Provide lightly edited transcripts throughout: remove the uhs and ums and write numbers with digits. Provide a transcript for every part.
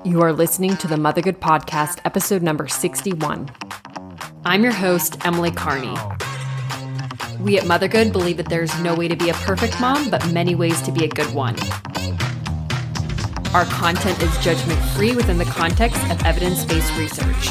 You are listening to the Motherhood Podcast, episode number 61. I'm your host, Emily Carney. We at Motherhood believe that there's no way to be a perfect mom, but many ways to be a good one. Our content is judgment-free within the context of evidence-based research.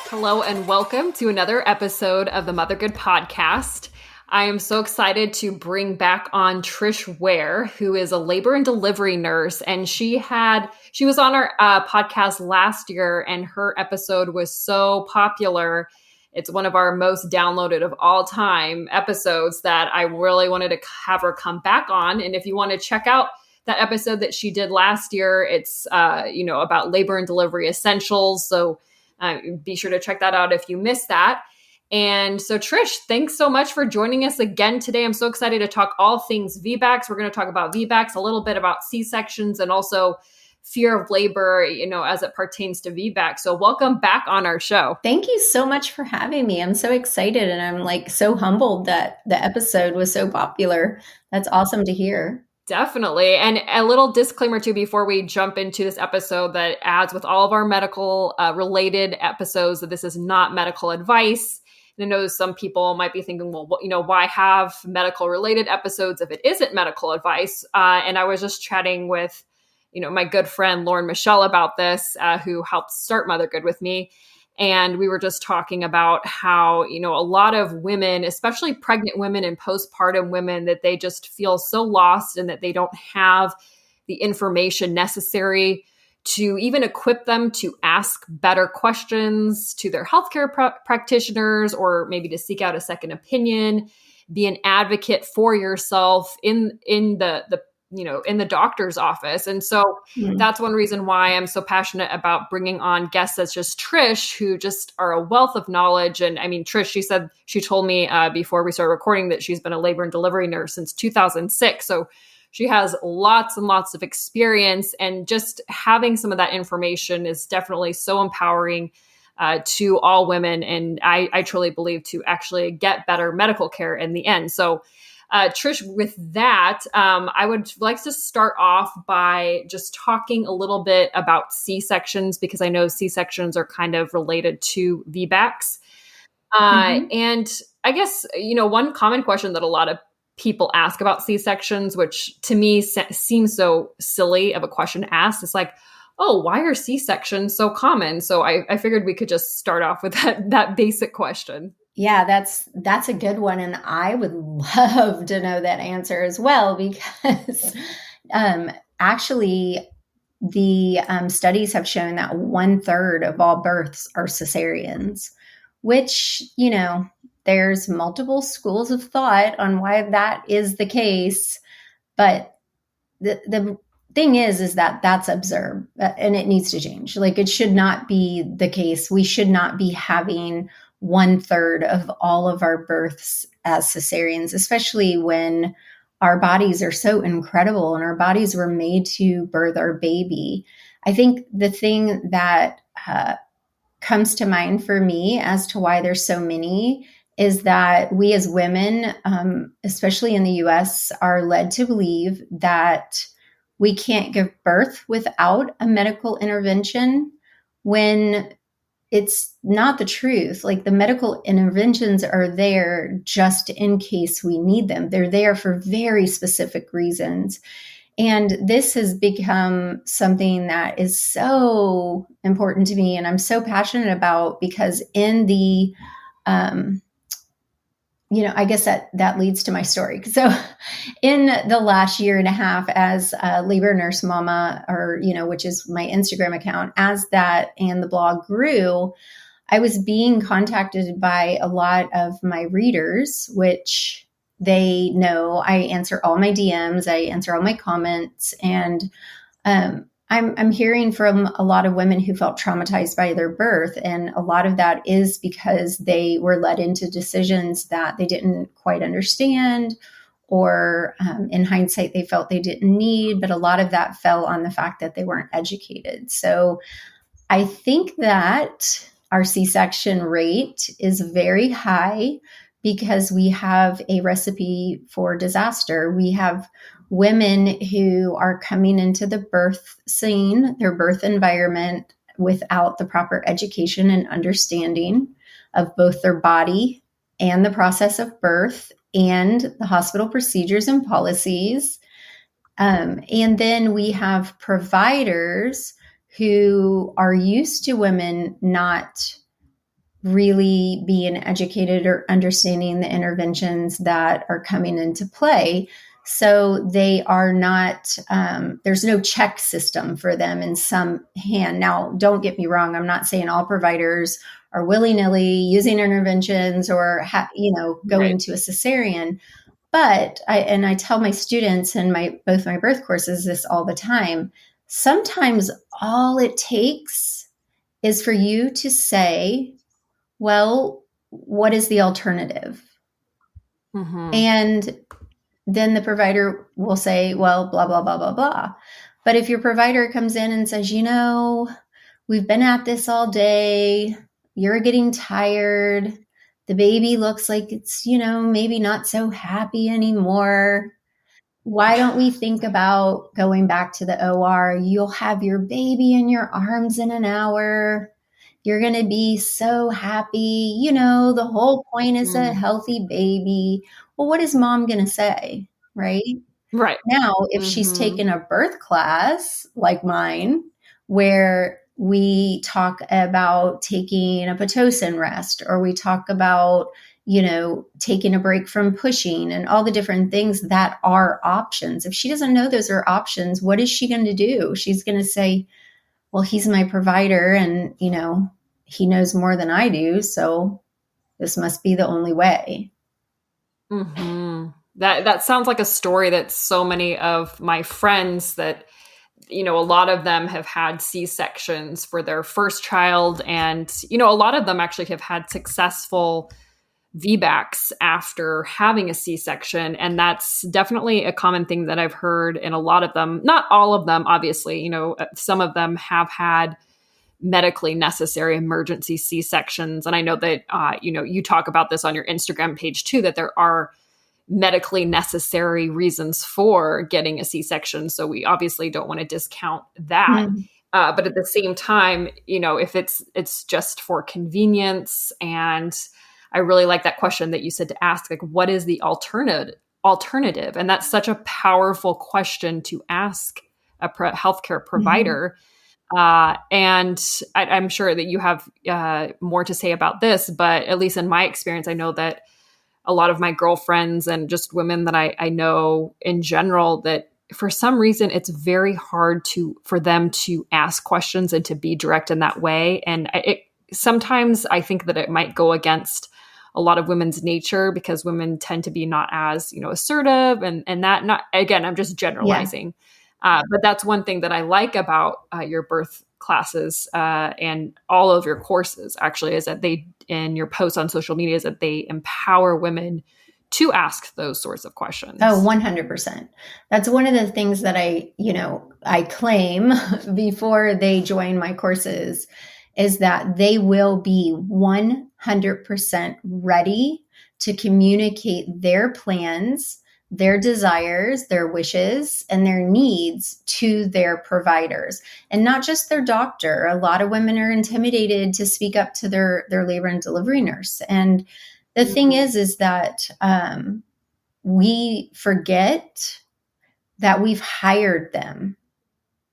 Hello and welcome to another episode of the Motherhood Podcast. I am so excited to bring back on Trish Ware, who is a labor and delivery nurse. And she was on our podcast last year, and her episode was so popular. It's one of our most downloaded of all time episodes that I really wanted to have her come back on. And if you want to check out that episode that she did last year, it's about labor and delivery essentials. So be sure to check that out if you missed that. And so, Trish, thanks so much for joining us again today. I'm so excited to talk all things VBACs. We're going to talk about VBACs, a little bit about C-sections, and also fear of labor, as it pertains to VBAC. So welcome back on our show. Thank you so much for having me. I'm so excited, and I'm so humbled that the episode was so popular. That's awesome to hear. Definitely. And a little disclaimer too, before we jump into this episode, that as with all of our medical related episodes, that this is not medical advice. And I know some people might be thinking, well, why have medical related episodes if it isn't medical advice? And I was just chatting with, my good friend, Lauren Michelle, about this, who helped start Mothergood with me. And we were just talking about how, a lot of women, especially pregnant women and postpartum women, that they just feel so lost and that they don't have the information necessary to even equip them to ask better questions to their healthcare practitioners, or maybe to seek out a second opinion, be an advocate for yourself in the doctor's office. And so that's one reason why I'm so passionate about bringing on guests such as Trish, who just are a wealth of knowledge. And I mean, Trish, she told me before we started recording that she's been a labor and delivery nurse since 2006. So she has lots and lots of experience, and just having some of that information is definitely so empowering to all women. And I truly believe to actually get better medical care in the end. So Trish, with that, I would like to start off by just talking a little bit about C-sections, because I know C-sections are kind of related to VBACs. And I guess, one common question that a lot of people ask about C-sections, which to me seems so silly of a question to ask, is like, oh, why are C-sections so common? So I figured we could just start off with that basic question. Yeah, that's a good one. And I would love to know that answer as well, because actually the studies have shown that 1/3 of all births are cesareans, which, there's multiple schools of thought on why that is the case. But the thing is that that's observed, and it needs to change. It should not be the case. We should not be having 1/3 of all of our births as cesareans, especially when our bodies are so incredible and our bodies were made to birth our baby. I think the thing that comes to mind for me as to why there's so many is that we as women, especially in the US, are led to believe that we can't give birth without a medical intervention, when it's not the truth. The medical interventions are there just in case we need them. They're there for very specific reasons. And this has become something that is so important to me, and I'm so passionate about, because in the, I guess that leads to my story. So in the last year and a half as a labor nurse mama, or, which is my Instagram account, as that and the blog grew, I was being contacted by a lot of my readers, which they know I answer all my DMs, I answer all my comments, and I'm hearing from a lot of women who felt traumatized by their birth. And a lot of that is because they were led into decisions that they didn't quite understand, or in hindsight, they felt they didn't need. But a lot of that fell on the fact that they weren't educated. So I think that our C-section rate is very high because we have a recipe for disaster. We have women who are coming into the birth scene, their birth environment, without the proper education and understanding of both their body and the process of birth and the hospital procedures and policies. And then we have providers who are used to women not really being educated or understanding the interventions that are coming into play. So they are not, there's no check system for them in some hand. Now, don't get me wrong. I'm not saying all providers are willy-nilly using interventions or, going to a cesarean. But I tell my students in both my birth courses this all the time. Sometimes all it takes is for you to say, well, what is the alternative? Mm-hmm. And then the provider will say, well, blah, blah, blah, blah, blah. But if your provider comes in and says, we've been at this all day, you're getting tired, the baby looks like it's, maybe not so happy anymore. Why don't we think about going back to the OR? You'll have your baby in your arms in an hour. You're going to be so happy. The whole point is a healthy baby. Well, what is mom going to say? Right? Right. Now, if she's taken a birth class like mine, where we talk about taking a Pitocin rest, or we talk about, taking a break from pushing and all the different things that are options. If she doesn't know those are options, what is she going to do? She's going to say, well, he's my provider and, he knows more than I do. So this must be the only way. Mm-hmm. That sounds like a story that so many of my friends that, a lot of them have had C-sections for their first child. And, a lot of them actually have had successful VBACs after having a C-section. And that's definitely a common thing that I've heard in a lot of them. Not all of them, obviously, some of them have had medically necessary emergency C-sections. And I know that, you talk about this on your Instagram page too, that there are medically necessary reasons for getting a C-section. So we obviously don't want to discount that. But at the same time, if it's just for convenience. And I really like that question that you said to ask, like, what is the alternative? And that's such a powerful question to ask a healthcare provider. And I'm sure that you have more to say about this, but at least in my experience, I know that a lot of my girlfriends and just women that I know in general, that for some reason it's very hard for them to ask questions and to be direct in that way. And sometimes I think that it might go against a lot of women's nature, because women tend to be not as, assertive and that, not, again, I'm just generalizing. Yeah. But that's one thing that I like about your birth classes and all of your courses, actually, is that in your posts on social media, is that they empower women to ask those sorts of questions. Oh, 100%. That's one of the things that I claim before they join my courses, is that they will be 100% ready to communicate their plans, their desires, their wishes, and their needs to their providers, and not just their doctor. A lot of women are intimidated to speak up to their labor and delivery nurse. And the thing is that we forget that we've hired them.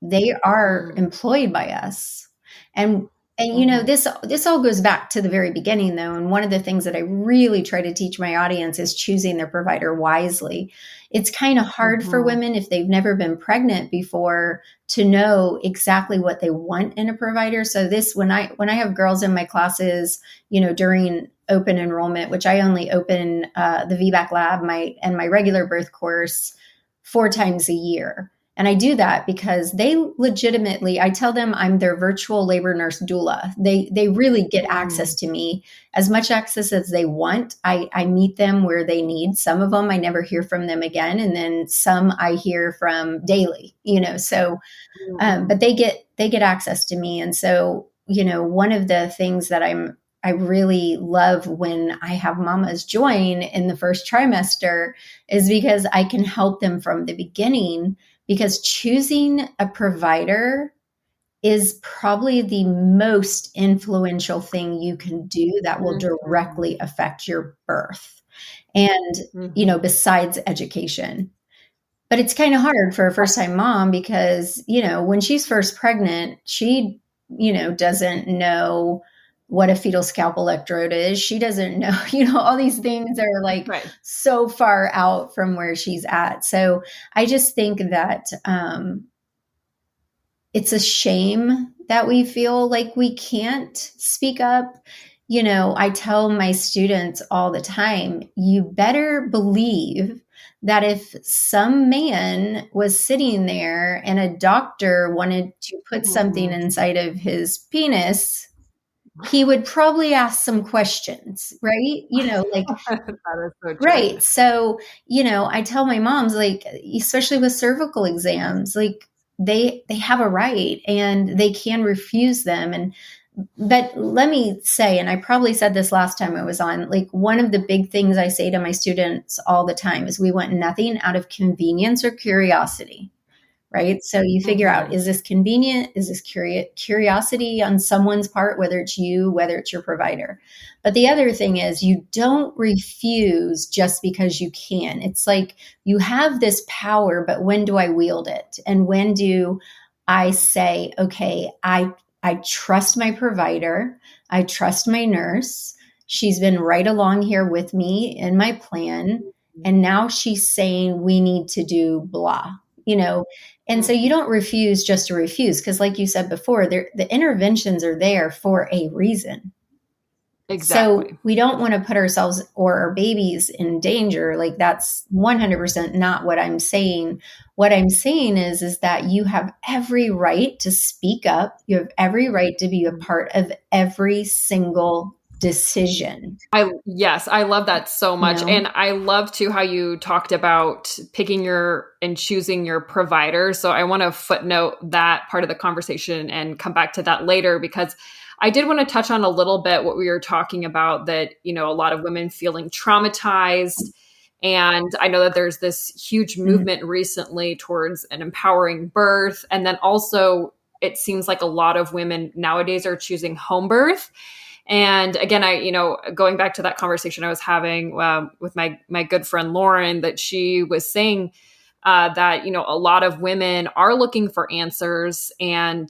They are employed by us. And this all goes back to the very beginning, though. And one of the things that I really try to teach my audience is choosing their provider wisely. It's kind of hard for women, if they've never been pregnant before, to know exactly what they want in a provider. So when I have girls in my classes, during open enrollment, which I only open the VBAC lab, and my regular birth course 4 times a year. And I do that because they legitimately, I tell them I'm their virtual labor nurse doula. They really get access to me, as much access as they want. I meet them where they need. Some of them I never hear from them again. And then some I hear from daily, but they get access to me. And so, one of the things that I really love when I have mamas join in the first trimester is because I can help them from the beginning, because choosing a provider is probably the most influential thing you can do that will directly affect your birth. And, besides education. But it's kind of hard for a first time mom because, when she's first pregnant, she, doesn't know what a fetal scalp electrode is. She doesn't know, all these things are like so far out from where she's at. So I just think that it's a shame that we feel like we can't speak up. I tell my students all the time, you better believe that if some man was sitting there and a doctor wanted to put something inside of his penis, he would probably ask some questions, right? Like that is so true. right. So, I tell my moms, like, especially with cervical exams, like they have a right and they can refuse them. But let me say, and I probably said this last time I was on, like one of the big things I say to my students all the time is we want nothing out of convenience or curiosity. Right. So you figure out, is this convenient? Is this curiosity on someone's part, whether it's you, whether it's your provider? But the other thing is you don't refuse just because you can. It's like you have this power, but when do I wield it? And when do I say, okay, I trust my provider. I trust my nurse. She's been right along here with me in my plan. And now she's saying we need to do blah, And so you don't refuse just to refuse, because like you said before, the interventions are there for a reason. Exactly. So we don't want to put ourselves or our babies in danger. Like that's 100% not what I'm saying. What I'm saying is that you have every right to speak up. You have every right to be a part of every single decision. Yes, I love that so much. And I love too how you talked about picking and choosing your provider. So I want to footnote that part of the conversation and come back to that later, because I did want to touch on a little bit what we were talking about, that, a lot of women feeling traumatized. And I know that there's this huge movement recently towards an empowering birth. And then also it seems like a lot of women nowadays are choosing home birth. And again, going back to that conversation I was having with my good friend Lauren, that she was saying that, a lot of women are looking for answers. And,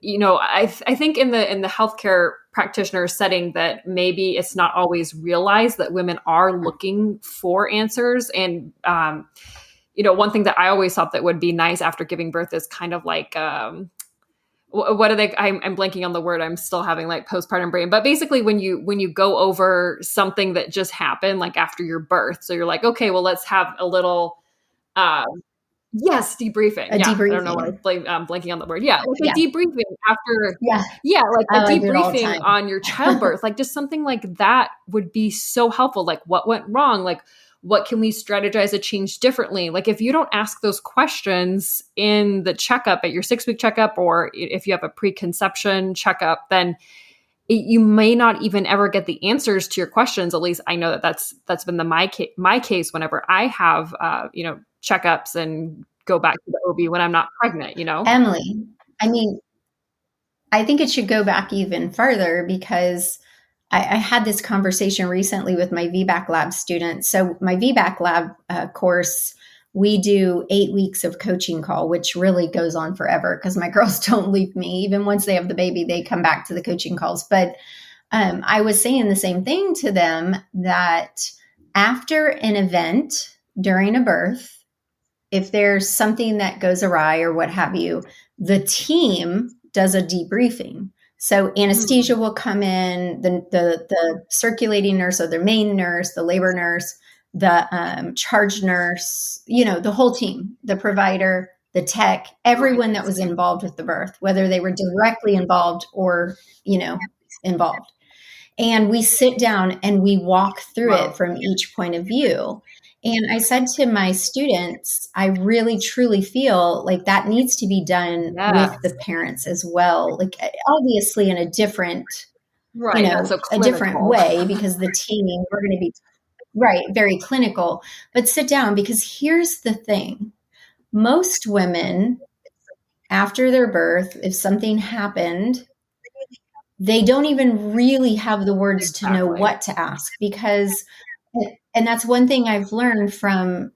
I think in the healthcare practitioner setting that maybe it's not always realized that women are looking for answers. And, one thing that I always thought that would be nice after giving birth is kind of like, what are they? I'm blanking on the word. I'm still having like postpartum brain, but basically when you go over something that just happened, like after your birth, so you're like, okay, well, let's have a little, yes, debriefing. Debriefing. I don't know why I'm blanking on the word. Yeah. Like a debriefing after, like a debriefing on your childbirth, like just something like that would be so helpful. Like what went wrong? Like, what can we strategize to change differently? Like if you don't ask those questions in the checkup at your 6-week checkup, or if you have a preconception checkup, then you may not even ever get the answers to your questions. At least I know that's been my case whenever I have, checkups and go back to the OB when I'm not pregnant, Emily, I think it should go back even further, because I had this conversation recently with my VBAC lab students. So my VBAC lab course, we do 8 weeks of coaching call, which really goes on forever because my girls don't leave me. Even once they have the baby, they come back to the coaching calls. But I was saying the same thing to them, that after an event during a birth, if there's something that goes awry or what have you, the team does a debriefing. So anesthesia will come in, the circulating nurse or the main nurse, the labor nurse, the charge nurse, the whole team, the provider, the tech, everyone that was involved with the birth, whether they were directly involved or, involved. And we sit down and we walk through it from each point of view. And I said to my students, I really, truly feel like that needs to be done with the parents as well. Like obviously in a different Right. Not so a different clinical. way, because the team, we're going to be right, very clinical, but sit down, because here's the thing. Most women, after their birth, if something happened, they don't even really have the words to know Exactly. what to ask, because, and that's one thing I've learned from,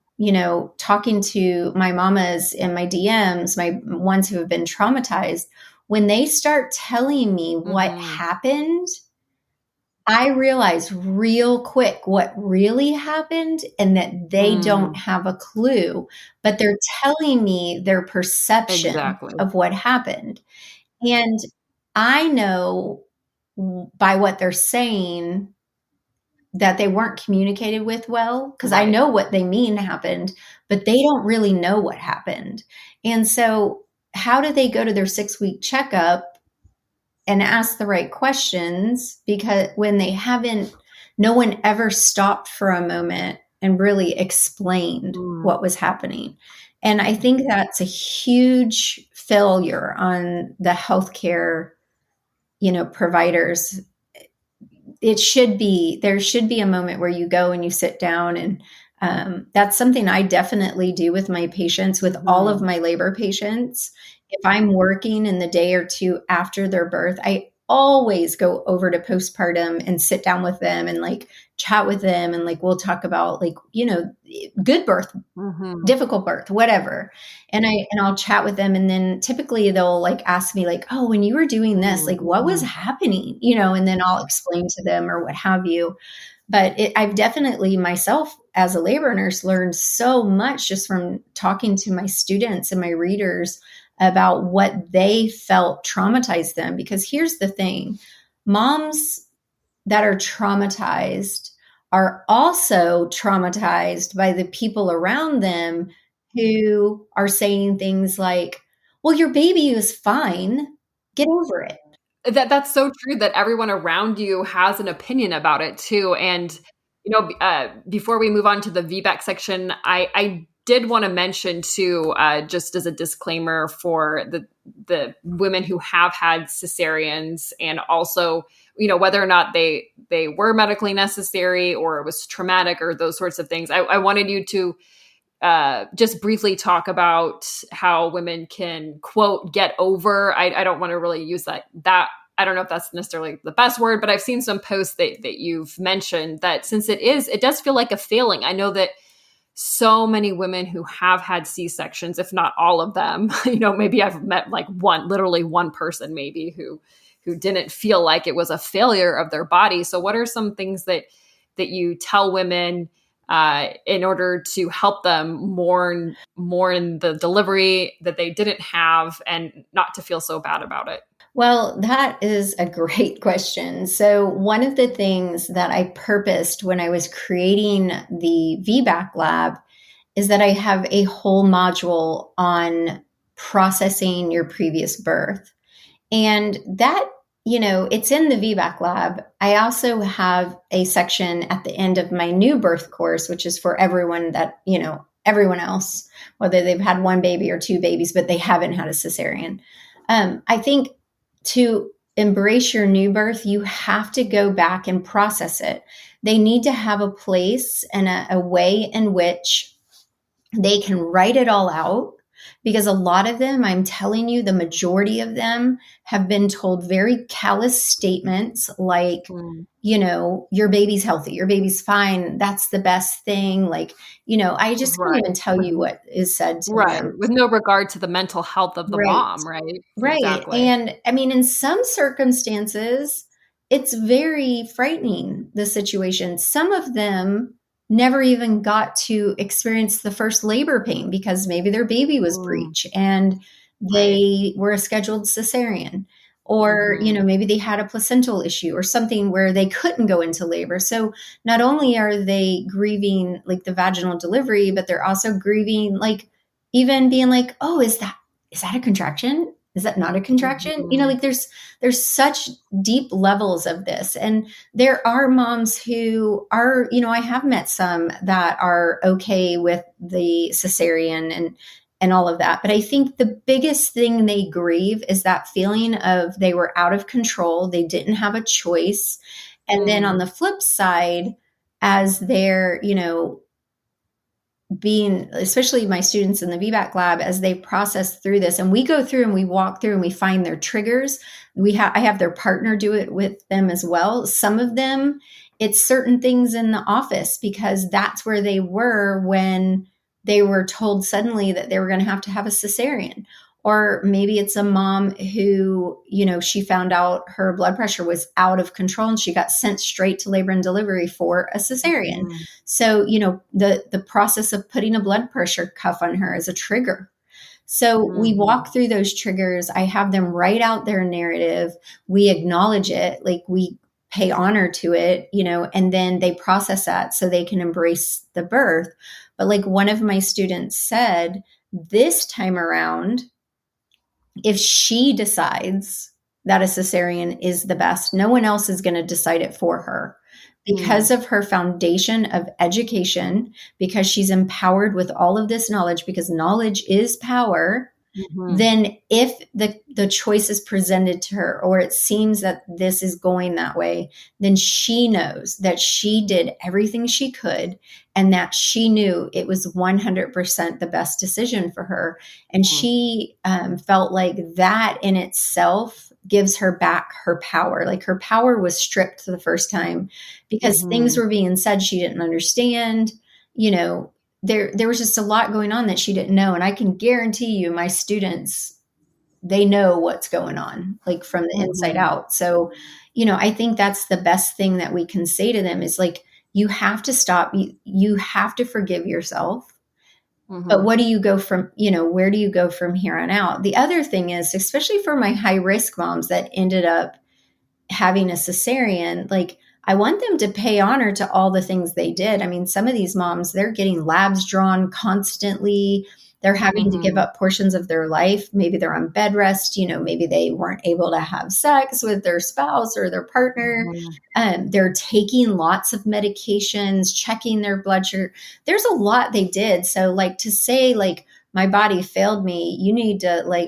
talking to my mamas and my DMs, my ones who have been traumatized. When they start telling me what Mm-hmm. happened, I realize real quick what really happened, and that they don't Mm, have a clue, but they're telling me their perception exactly. of what happened. And I know by what they're saying that they weren't communicated with well, because I Right. know what they mean happened, but they don't really know what happened. And so, how do they go to their 6-week checkup and ask the right questions, because when they haven't, no one ever stopped for a moment and really explained Mm, what was happening. And I think that's a huge failure on the healthcare, providers. There should be a moment where you go and you sit down, and that's something I definitely do with my patients, with all of mm, my labor patients. If I'm working in the day or two after their birth, I always go over to postpartum and sit down with them and like chat with them, and like we'll talk about, like, good birth, mm-hmm. difficult birth, whatever. And I'll chat with them, and then typically they'll like ask me like, "Oh, when you were doing this, like what was Mm-hmm. happening?" And then I'll explain to them or what have you. But I've definitely myself as a labor nurse learned so much just from talking to my students and my readers about what they felt traumatized them. Because here's the thing, moms that are traumatized are also traumatized by the people around them who are saying things like, well, your baby is fine. Get over it. That's so true that everyone around you has an opinion about it too. And before we move on to the VBAC section, I did want to mention too, just as a disclaimer for the women who have had cesareans, and also whether or not they were medically necessary or it was traumatic or those sorts of things. I wanted you to just briefly talk about how women can, quote, get over. I don't want to really use that. I don't know if that's necessarily the best word, but I've seen some posts that you've mentioned that, since it does feel like a failing. I know that so many women who have had C-sections, if not all of them, maybe I've met like literally one person maybe who didn't feel like it was a failure of their body. So what are some things that you tell women in order to help them mourn the delivery that they didn't have, and not to feel so bad about it? Well, that is a great question. So, one of the things that I purposed when I was creating the VBAC lab is that I have a whole module on processing your previous birth. And that, it's in the VBAC lab. I also have a section at the end of my new birth course, which is for everyone that, everyone else, whether they've had one baby or two babies, but they haven't had a cesarean. I think to embrace your new birth, you have to go back and process it. They need to have a place and a way in which they can write it all out, because a lot of them, I'm telling you, the majority of them have been told very callous statements like, Mm. your baby's healthy, your baby's fine, that's the best thing. Like, I just can't Right. even tell With you what is said to right. them. With no regard to the mental health of the Right. mom, right? Right. Exactly. And I mean, in some circumstances, it's very frightening, the situation. Some of them never even got to experience the first labor pain because maybe their baby was Mm, breech and right. they were a scheduled cesarean. Or, Mhm. maybe they had a placental issue or something where they couldn't go into labor. So not only are they grieving like the vaginal delivery, but they're also grieving like even being like, oh, is that a contraction? Is that not a contraction? Mhm. Like there's such deep levels of this. And there are moms who are, I have met some that are okay with the cesarean, and all of that. But I think the biggest thing they grieve is that feeling of they were out of control. They didn't have a choice. And then on the flip side, as they're, being, especially my students in the VBAC lab, as they process through this, and we go through and we walk through and we find their triggers. I have their partner do it with them as well. Some of them, it's certain things in the office because that's where they were when they were told suddenly that they were going to have a cesarean. Or maybe it's a mom who, she found out her blood pressure was out of control and she got sent straight to labor and delivery for a cesarean. So, the process of putting a blood pressure cuff on her is a trigger. So we walk through those triggers. I have them write out their narrative. We acknowledge it, like we pay honor to it, and then they process that so they can embrace the birth. But like one of my students said, this time around, if she decides that a cesarean is the best, no one else is going to decide it for her because of her foundation of education, because she's empowered with all of this knowledge, because knowledge is power. Then if the choice is presented to her, or it seems that this is going that way, then she knows that she did everything she could and that she knew it was 100% the best decision for her. And she felt like that in itself gives her back her power. Like her power was stripped for the first time because things were being said she didn't understand, There was just a lot going on that she didn't know. And I can guarantee you my students, they know what's going on, like from the inside out. So, I think that's the best thing that we can say to them is like, you have to stop. You have to forgive yourself. But what do you go from, where do you go from here on out? The other thing is, especially for my high risk moms that ended up having a cesarean, like I want them to pay honor to all the things they did. I mean, some of these moms, they're getting labs drawn constantly. They're having to give up portions of their life. Maybe they're on bed rest. Maybe they weren't able to have sex with their spouse or their partner. They're taking lots of medications, checking their blood sugar. There's a lot they did. So like to say like, my body failed me,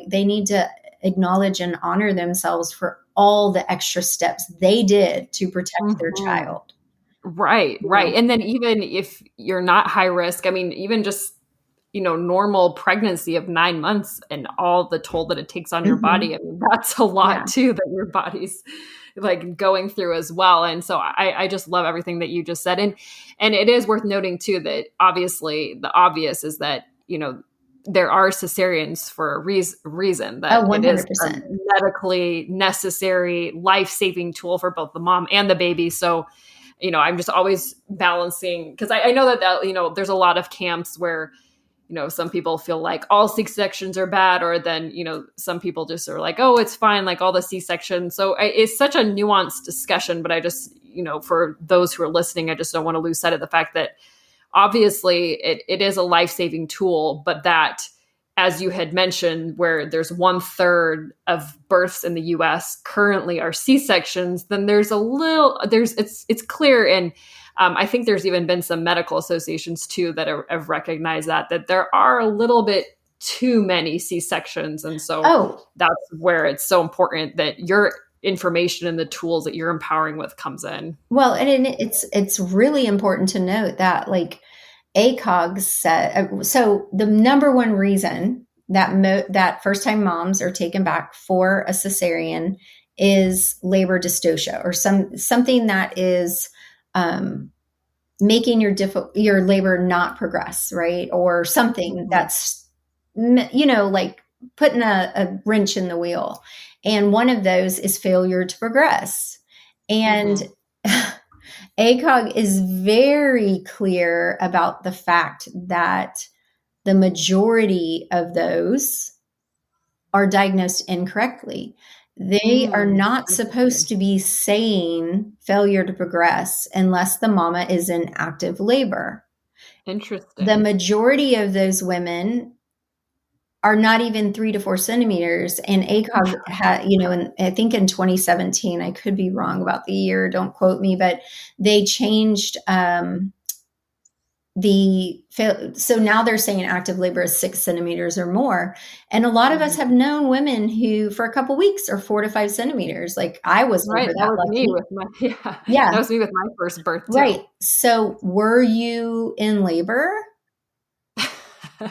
they need to acknowledge and honor themselves for all the extra steps they did to protect their child. Right. And then even if you're not high risk, I mean, even just, normal pregnancy of 9 months and all the toll that it takes on your body. I mean, that's a lot too, that your body's like going through as well. And so I just love everything that you just said. And it is worth noting too, that obviously the obvious is that, there are cesareans for a reason, that it is a medically necessary, life-saving tool for both the mom and the baby. So, I'm just always balancing, because I know that, there's a lot of camps where, some people feel like all C-sections are bad, or then, some people just are like, oh, it's fine, like all the C-sections. So it's such a nuanced discussion, but I just, for those who are listening, I just don't want to lose sight of the fact that obviously it is a life-saving tool, but that, as you had mentioned, where there's 1/3 of births in the US currently are C-sections, then it's clear. And I think there's even been some medical associations too that have recognized that there are a little bit too many C-sections. And so that's where it's so important that your information and the tools that you're empowering with comes in. Well, and it's really important to note that like ACOG said, so the number one reason that first-time moms are taken back for a cesarean is labor dystocia, or something that is making your labor not progress, right? Or something that's, like putting a wrench in the wheel. And one of those is failure to progress. And ACOG is very clear about the fact that the majority of those are diagnosed incorrectly. They are not supposed to be saying failure to progress unless the mama is in active labor. Interesting. The majority of those women are not even 3 to 4 centimeters. And ACOG had, and I think in 2017, I could be wrong about the year, don't quote me, but they changed so now they're saying active labor is 6 centimeters or more. And a lot of us have known women who for a couple weeks are 4 to 5 centimeters. Like I was Right. never That that was me lucky. with my, Yeah. that was me with my first birth too. Right. So were you in labor?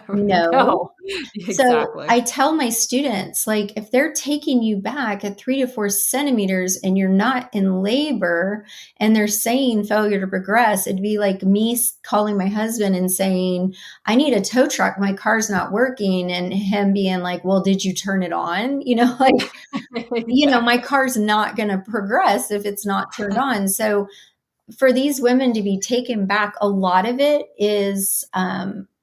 No. Exactly. So I tell my students, like, if they're taking you back at 3 to 4 centimeters and you're not in labor and they're saying failure to progress, it'd be like me calling my husband and saying, I need a tow truck. My car's not working. And him being like, well, did you turn it on? Like, Exactly. my car's not going to progress if it's not turned on. So for these women to be taken back, a lot of it is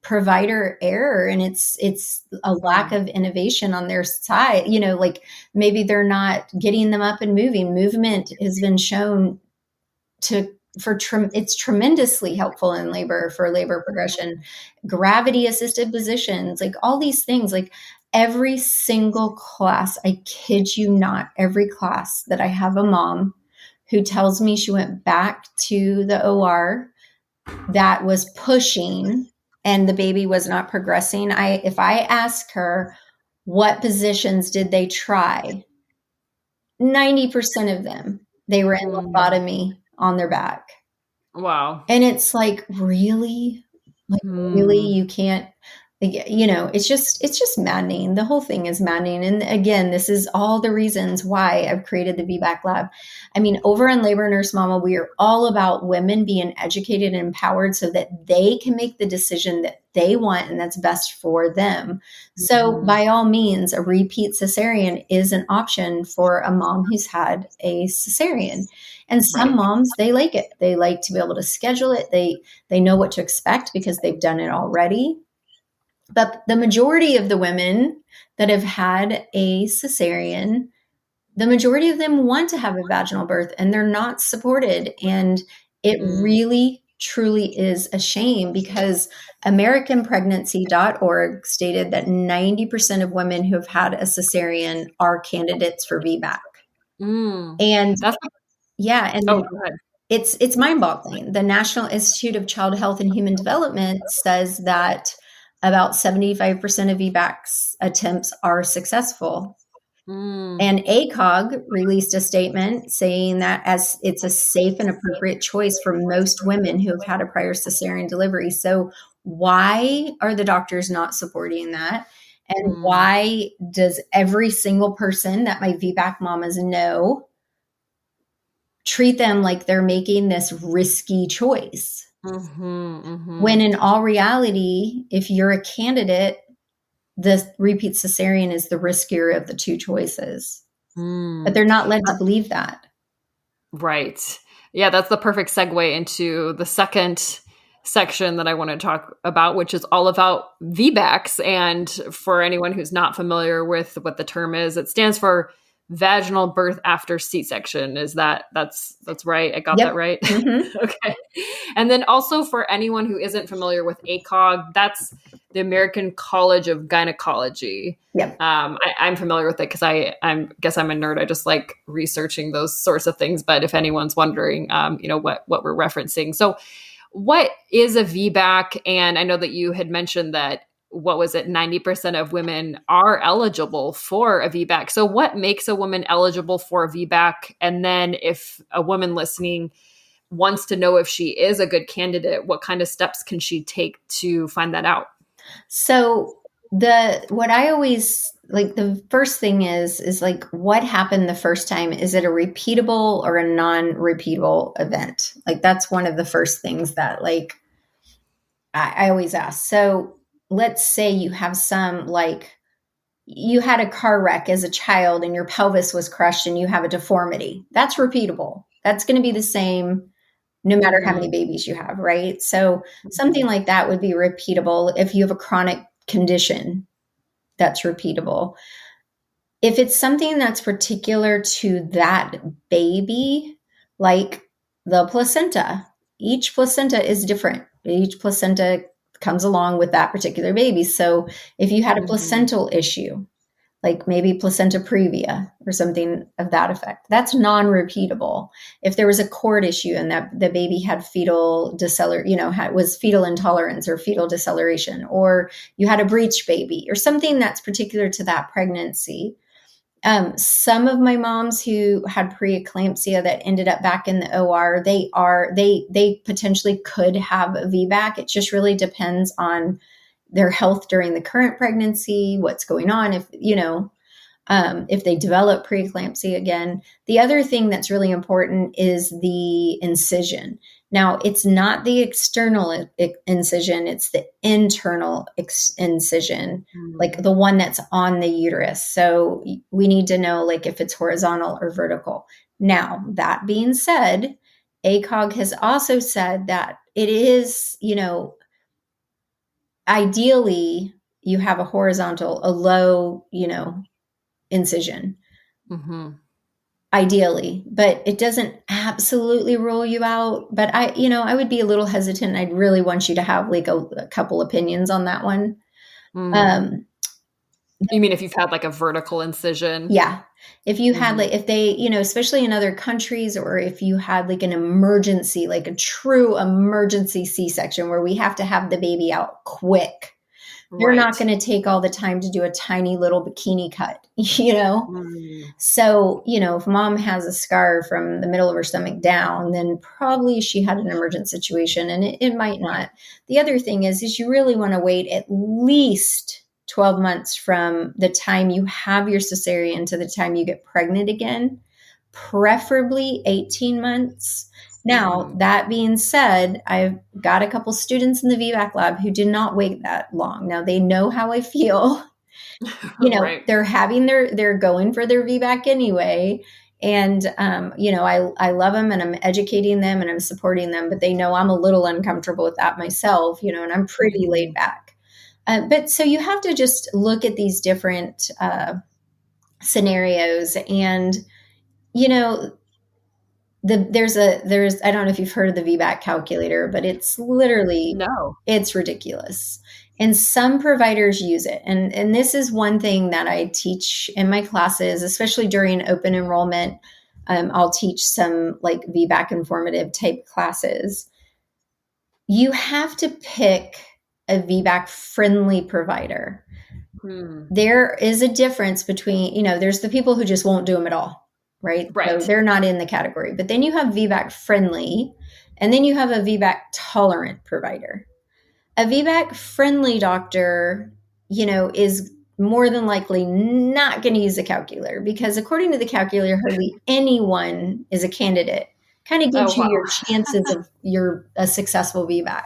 provider error, and it's a lack of innovation on their side. Like maybe they're not getting them up and moving. Movement has been shown it's tremendously helpful in labor for labor progression. Gravity assisted positions, like all these things, like every single class, I kid you not, every class that I have a mom who tells me she went back to the OR that was pushing and the baby was not progressing. If I ask her what positions did they try, 90% of them, they were in lobotomy on their back. Wow. And it's like, really? Like, really? You can't, it's just maddening. The whole thing is maddening. And again, this is all the reasons why I've created the VBAC lab. I mean, over on Labor Nurse Mama, we are all about women being educated and empowered so that they can make the decision that they want and that's best for them. So by all means, a repeat cesarean is an option for a mom who's had a cesarean. And some moms, they like it. They like to be able to schedule it. They know what to expect because they've done it already. But the majority of the women that have had a cesarean, the majority of them want to have a vaginal birth and they're not supported. And it really, truly is a shame because AmericanPregnancy.org stated that 90% of women who have had a cesarean are candidates for VBAC. And it's mind-boggling. The National Institute of Child Health and Human Development says that about 75% of VBACs attempts are successful. And ACOG released a statement saying that as it's a safe and appropriate choice for most women who have had a prior cesarean delivery. So why are the doctors not supporting that? And why does every single person that my VBAC mamas know treat them like they're making this risky choice? When in all reality, if you're a candidate, the repeat cesarean is the riskier of the two choices. But they're not led to believe that. Right. Yeah, that's the perfect segue into the second section that I want to talk about, which is all about VBACs. And for anyone who's not familiar with what the term is, it stands for vaginal birth after C-section. That's right? I got that right? Okay. And then also for anyone who isn't familiar with ACOG, that's the American College of Gynecology. Yep. I'm familiar with it because I guess I'm a nerd. I just like researching those sorts of things. But if anyone's wondering, what we're referencing. So what is a VBAC? And I know that you had mentioned that 90% of women are eligible for a VBAC. So what makes a woman eligible for a VBAC? And then if a woman listening wants to know if she is a good candidate, what kind of steps can she take to find that out? So what I always like, the first thing is like, what happened the first time? Is it a repeatable or a non-repeatable event? Like, that's one of the first things that like, I always ask. So let's say you have you had a car wreck as a child and your pelvis was crushed and you have a deformity. That's repeatable. That's going to be the same no matter how many babies you have, right? So something like that would be repeatable. If you have a chronic condition, that's repeatable. If it's something that's particular to that baby, like the placenta, each placenta is different. Each placenta comes along with that particular baby. So if you had a placental issue, like maybe placenta previa or something of that effect. That's non-repeatable. If there was a cord issue and that the baby had fetal was fetal intolerance or fetal deceleration, or you had a breech baby or something that's particular to that pregnancy. Some of my moms who had preeclampsia that ended up back in the OR, they potentially could have a VBAC. It just really depends on their health during the current pregnancy, what's going on, if they develop preeclampsia again. The other thing that's really important is the incision. Now, it's not the external incision, it's the internal incision, like the one that's on the uterus. So we need to know like if it's horizontal or vertical. Now, that being said, ACOG has also said that it is, ideally you have a low, incision. Mm-hmm. Ideally, but it doesn't absolutely rule you out. But I would be a little hesitant. I'd really want you to have like a couple opinions on that one. You mean if you've had like a vertical incision? Yeah. If you had like, if they, especially in other countries, or if you had like an emergency, like a true emergency C-section where we have to have the baby out quick. You're not going to take all the time to do a tiny little bikini cut, So, if mom has a scar from the middle of her stomach down, then probably she had an emergent situation, and it might not. The other thing is you really want to wait at least 12 months from the time you have your cesarean to the time you get pregnant again, preferably 18 months. Now, that being said, I've got a couple students in the VBAC lab who did not wait that long. Now they know how I feel. They're going for their VBAC anyway. And, I love them and I'm educating them and I'm supporting them, but they know I'm a little uncomfortable with that myself, and I'm pretty laid back. But so you have to just look at these different scenarios and, there's I don't know if you've heard of the VBAC calculator, but it's literally, it's ridiculous. And some providers use it. And this is one thing that I teach in my classes, especially during open enrollment. I'll teach some like VBAC informative type classes. You have to pick a VBAC friendly provider. There is a difference between, there's the people who just won't do them at all. Right? So they're not in the category. But then you have VBAC friendly, and then you have a VBAC tolerant provider. A VBAC friendly doctor, is more than likely not going to use a calculator, because according to the calculator, hardly anyone is a candidate. Kind of gives you your chances of a successful VBAC.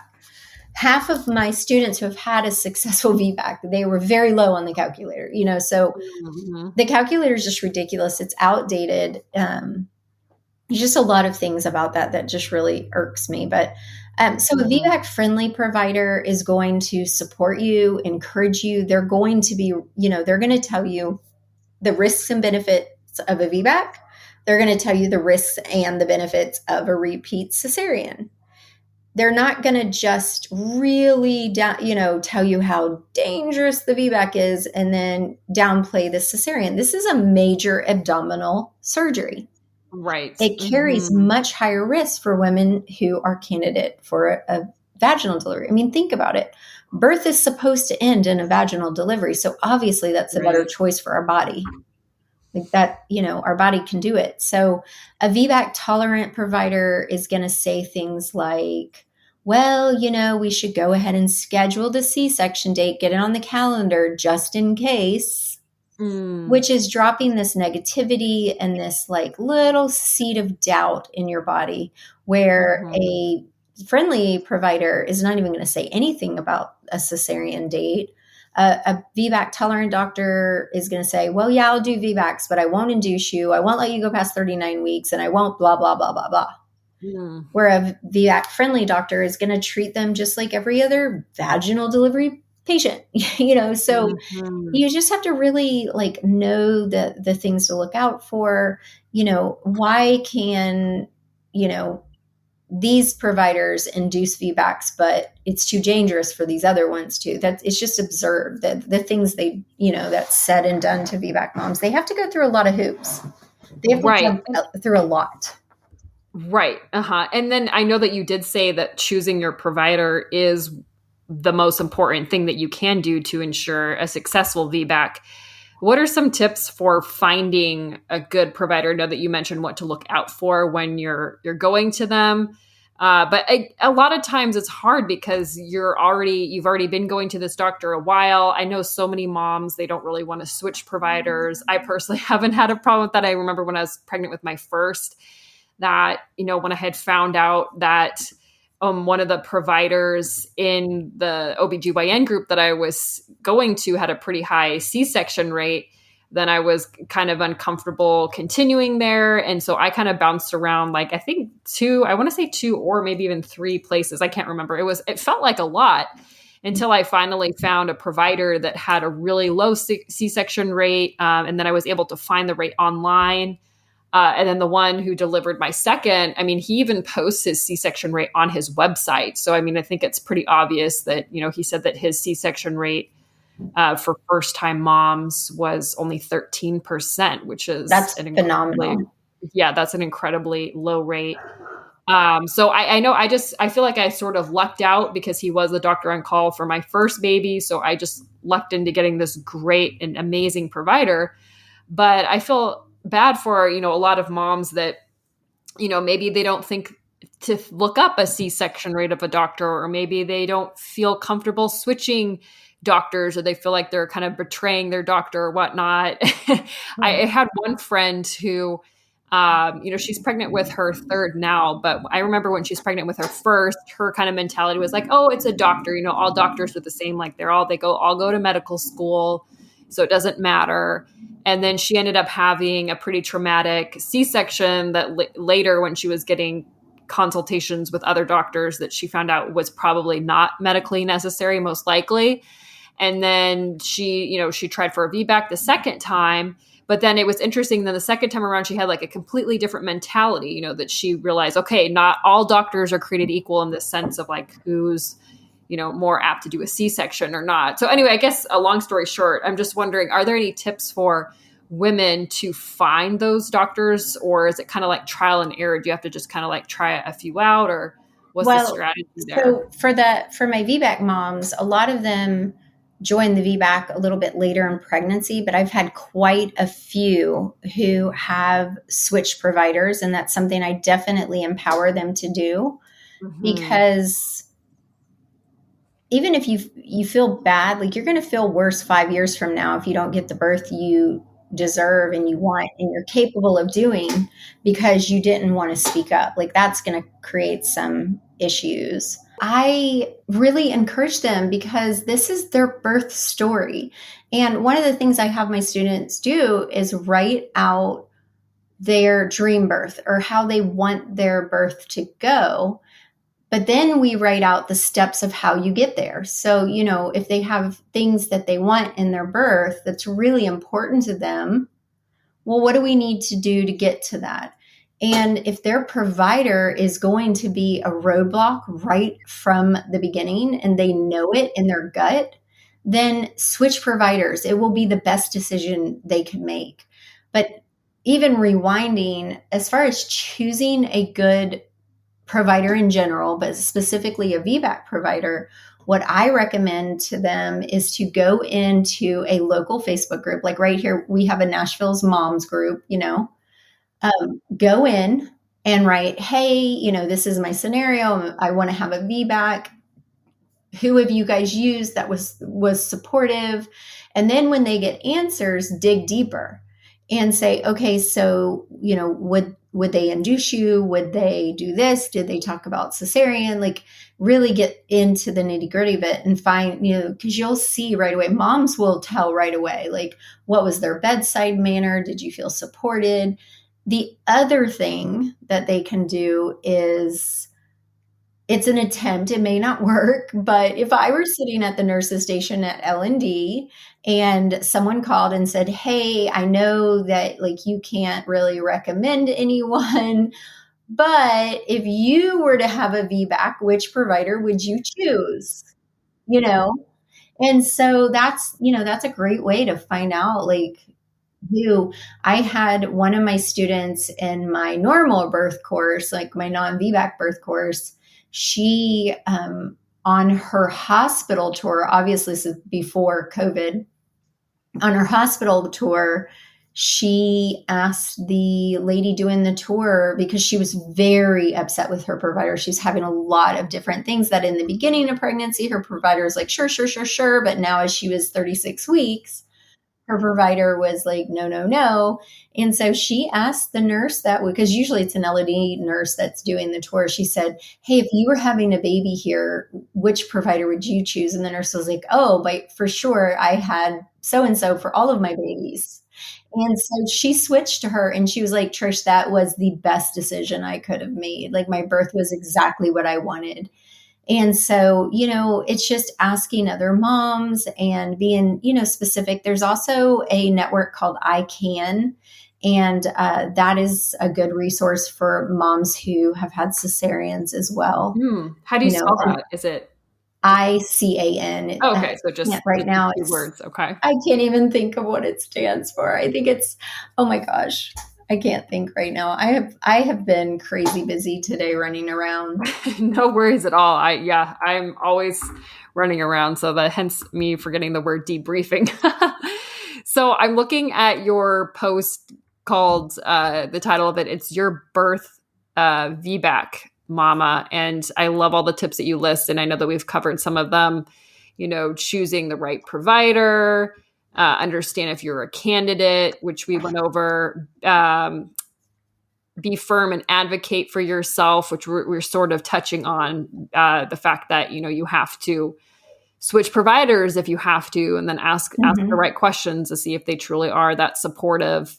Half of my students who have had a successful VBAC, they were very low on the calculator, so the calculator is just ridiculous. It's outdated. There's just a lot of things about that just really irks me. But so a VBAC friendly provider is going to support you, encourage you. They're going to be, they're going to tell you the risks and benefits of a VBAC. They're going to tell you the risks and the benefits of a repeat cesarean. They're not going to just really, tell you how dangerous the VBAC is and then downplay the cesarean. This is a major abdominal surgery. Right. It carries much higher risk for women who are candidate for a vaginal delivery. I mean, think about it. Birth is supposed to end in a vaginal delivery. So obviously that's a better choice for our body. Like that, our body can do it. So a VBAC tolerant provider is going to say things like, well, we should go ahead and schedule the C-section date, get it on the calendar just in case, which is dropping this negativity and this like little seed of doubt in your body, where a friendly provider is not even going to say anything about a cesarean date. A VBAC tolerant doctor is going to say, well, yeah, I'll do VBACs, but I won't induce you. I won't let you go past 39 weeks and I won't blah, blah, blah, blah, blah. Where a VBAC friendly doctor is going to treat them just like every other vaginal delivery patient, so you just have to really like know the things to look out for. Why can, these providers induce VBACs, but it's too dangerous for these other ones too. That it's just absurd that the things they, that's said and done to VBAC moms, they have to go through a lot of hoops. They have to Right. jump through a lot. Right. And then I know that you did say that choosing your provider is the most important thing that you can do to ensure a successful VBAC. What are some tips for finding a good provider? I know that you mentioned what to look out for when you're going to them. But a lot of times it's hard because you've already been going to this doctor a while. I know so many moms, they don't really want to switch providers. I personally haven't had a problem with that. I remember when I was pregnant with my first, that, when I had found out that one of the providers in the OBGYN group that I was going to had a pretty high C-section rate, then I was kind of uncomfortable continuing there. And so I kind of bounced around, like, I think two or maybe even three places. I can't remember. It felt like a lot until I finally found a provider that had a really low C-section rate. And then I was able to find the rate online. And then the one who delivered my second, he even posts his C-section rate on his website. So, I think it's pretty obvious that, he said that his C-section rate for first-time moms was only 13%, which is phenomenal. Yeah, that's an incredibly low rate. So I know I feel like I sort of lucked out because he was the doctor on call for my first baby. So I just lucked into getting this great and amazing provider. But I feel bad for, a lot of moms that, maybe they don't think to look up a C-section rate of a doctor, or maybe they don't feel comfortable switching doctors, or they feel like they're kind of betraying their doctor or whatnot. I had one friend who, she's pregnant with her third now, but I remember when she's pregnant with her first, her kind of mentality was like, oh, it's a doctor, all doctors are the same. Like they all go to medical school, so it doesn't matter. And then she ended up having a pretty traumatic C-section that later, when she was getting consultations with other doctors, that she found out was probably not medically necessary, most likely. And then she tried for a VBAC the second time, but then it was interesting. Then the second time around, she had like a completely different mentality, that she realized, okay, not all doctors are created equal in the sense of like who's, more apt to do a C-section or not. So anyway, I guess a long story short, I'm just wondering, are there any tips for women to find those doctors, or is it kind of like trial and error? Do you have to just kind of like try a few out, or what's the strategy there? So for my VBAC moms, a lot of them joined the VBAC a little bit later in pregnancy, but I've had quite a few who have switched providers, and that's something I definitely empower them to do, because even if you feel bad, like you're going to feel worse 5 years from now if you don't get the birth you deserve and you want and you're capable of doing, because you didn't want to speak up. Like that's going to create some issues. I really encourage them because this is their birth story. And one of the things I have my students do is write out their dream birth or how they want their birth to go. But then we write out the steps of how you get there. So, if they have things that they want in their birth that's really important to them, well, what do we need to do to get to that? And if their provider is going to be a roadblock right from the beginning and they know it in their gut, then switch providers. It will be the best decision they can make. But even rewinding, as far as choosing a good provider in general, but specifically a VBAC provider, what I recommend to them is to go into a local Facebook group. Like right here, we have a Nashville's Moms group, go in and write, hey, this is my scenario. I want to have a VBAC. Who have you guys used that was supportive? And then when they get answers, dig deeper and say, okay, so, would they induce you? Would they do this? Did they talk about cesarean? Like really get into the nitty gritty of it and find, because you'll see right away, moms will tell right away, like what was their bedside manner? Did you feel supported? The other thing that they can do is, it's an attempt. It may not work, but if I were sitting at the nurse's station at L&D and someone called and said, hey, I know that like you can't really recommend anyone, But if you were to have a VBAC, which provider would you choose? You know? And so that's a great way to find out, like, who. I had one of my students in my normal birth course, like my non-VBAC birth course, she, on her hospital tour, obviously this is before COVID, on her hospital tour, she asked the lady doing the tour, because she was very upset with her provider. She's having a lot of different things that in the beginning of pregnancy, her provider was like, sure, sure, sure, sure. But now as she was 36 weeks, her provider was like, no, no, no. And so she asked the nurse that, because usually it's an LD nurse that's doing the tour. She said, hey, if you were having a baby here, which provider would you choose? And the nurse was like, oh, but for sure, I had so-and-so for all of my babies. And so she switched to her, and she was like, Trish, that was the best decision I could have made. Like, my birth was exactly what I wanted. And so, it's just asking other moms and being, specific. There's also a network called I Can, and that is a good resource for moms who have had cesareans as well. How do you spell that? Is it ICAN? Okay, so just right now, two words. Okay, I can't even think of what it stands for. I think it's, oh my gosh, I can't think right now. I have been crazy busy today running around. No worries at all. I'm always running around, so that hence me forgetting the word debriefing. So I'm looking at your post called the title of it. It's Your Birth VBAC, Mama, and I love all the tips that you list, and I know that we've covered some of them. Choosing the right provider. Understand if you're a candidate, which we went over, be firm and advocate for yourself, which we're sort of touching on, the fact that, you have to switch providers if you have to, and then ask the right questions to see if they truly are that supportive.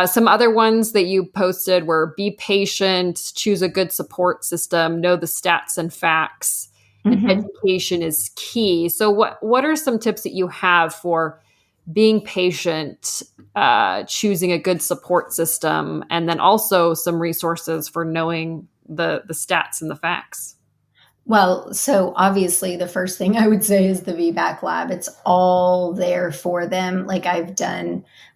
Some other ones that you posted were be patient, choose a good support system, know the stats and facts, and education is key. So what are some tips that you have for being patient, choosing a good support system, and then also some resources for knowing the stats and the facts? Well, so obviously the first thing I would say is the VBAC lab. It's all there for them. Like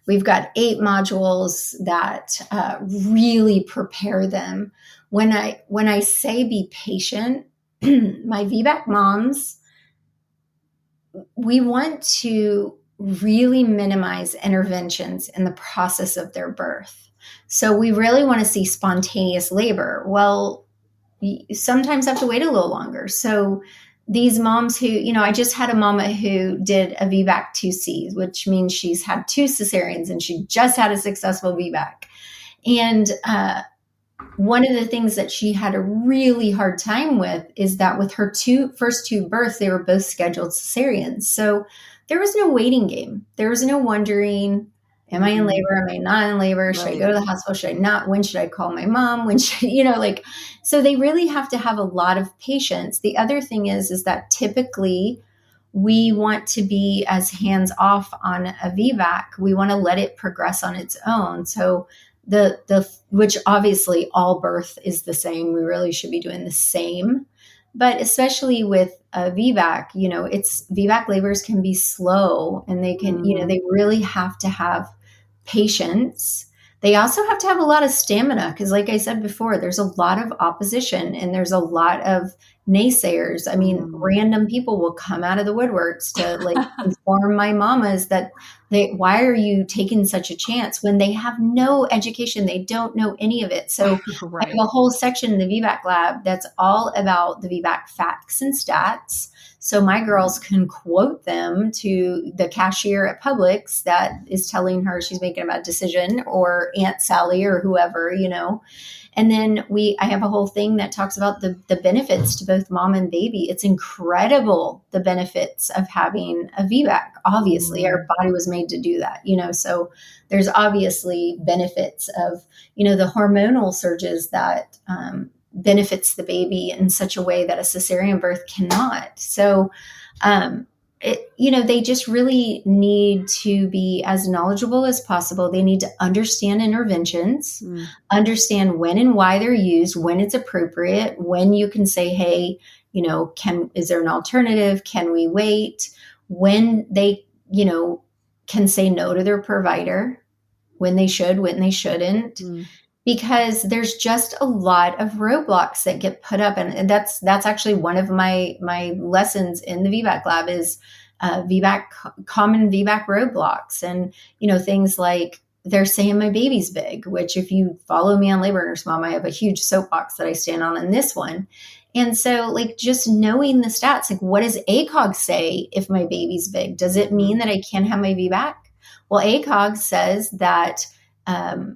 we've got 8 modules that really prepare them. When I say be patient, my VBAC moms, we want to really minimize interventions in the process of their birth. So we really want to see spontaneous labor. Well, you sometimes have to wait a little longer. So these moms who, I just had a mama who did a VBAC 2C, which means she's had 2 cesareans and she just had a successful VBAC. And one of the things that she had a really hard time with is that with her first two births, they were both scheduled cesareans. So there was no waiting game. There was no wondering, am I in labor? Am I not in labor? Should I go to the hospital? Should I not? When should I call my mom? When should, so they really have to have a lot of patience. The other thing is that typically we want to be as hands off on a VBAC. We want to let it progress on its own. So which obviously all birth is the same. We really should be doing the same. But especially with a VBAC, VBAC labors can be slow, and they can, they really have to have patience. They also have to have a lot of stamina because, like I said before, there's a lot of opposition and there's a lot of naysayers. I mean, random people will come out of the woodworks to inform my mamas that why are you taking such a chance when they have no education? They don't know any of it. So I have a whole section in the VBAC lab that's all about the VBAC facts and stats. So my girls can quote them to the cashier at Publix that is telling her she's making a bad decision, or Aunt Sally or whoever, And then I have a whole thing that talks about the benefits to both mom and baby. It's incredible, the benefits of having a VBAC. Obviously, our body was made to do that, so there's obviously benefits of, the hormonal surges that benefits the baby in such a way that a cesarean birth cannot. So they just really need to be as knowledgeable as possible. They need to understand interventions, understand when and why they're used, when it's appropriate, when you can say, hey, is there an alternative? Can we wait? When they, can say no to their provider, when they should, when they shouldn't. Because there's just a lot of roadblocks that get put up. And that's actually one of my lessons in the VBAC lab is common VBAC roadblocks. And, things like they're saying my baby's big, which if you follow me on Labor Nurse Mom, I have a huge soapbox that I stand on in this one. And so just knowing the stats, what does ACOG say if my baby's big? Does it mean that I can't have my VBAC? Well, ACOG says that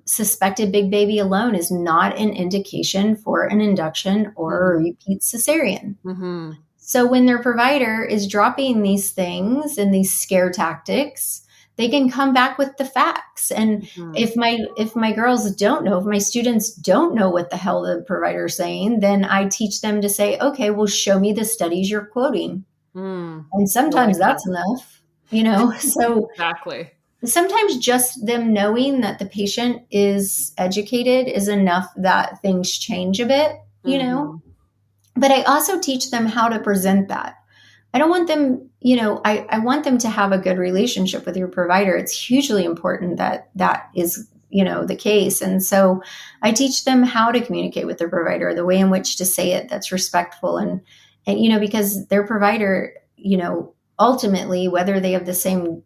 suspected big baby alone is not an indication for an induction or a repeat cesarean. So when their provider is dropping these things and these scare tactics, they can come back with the facts. And if my girls don't know, if my students don't know what the hell the provider is saying, then I teach them to say, okay, well, show me the studies you're quoting. And sometimes that's enough, so exactly. Sometimes just them knowing that the patient is educated is enough that things change a bit, But I also teach them how to present that. I don't want them, I want them to have a good relationship with your provider. It's hugely important that that is, the case. And so I teach them how to communicate with their provider, the way in which to say it that's respectful. And because their provider, ultimately, whether they have the same,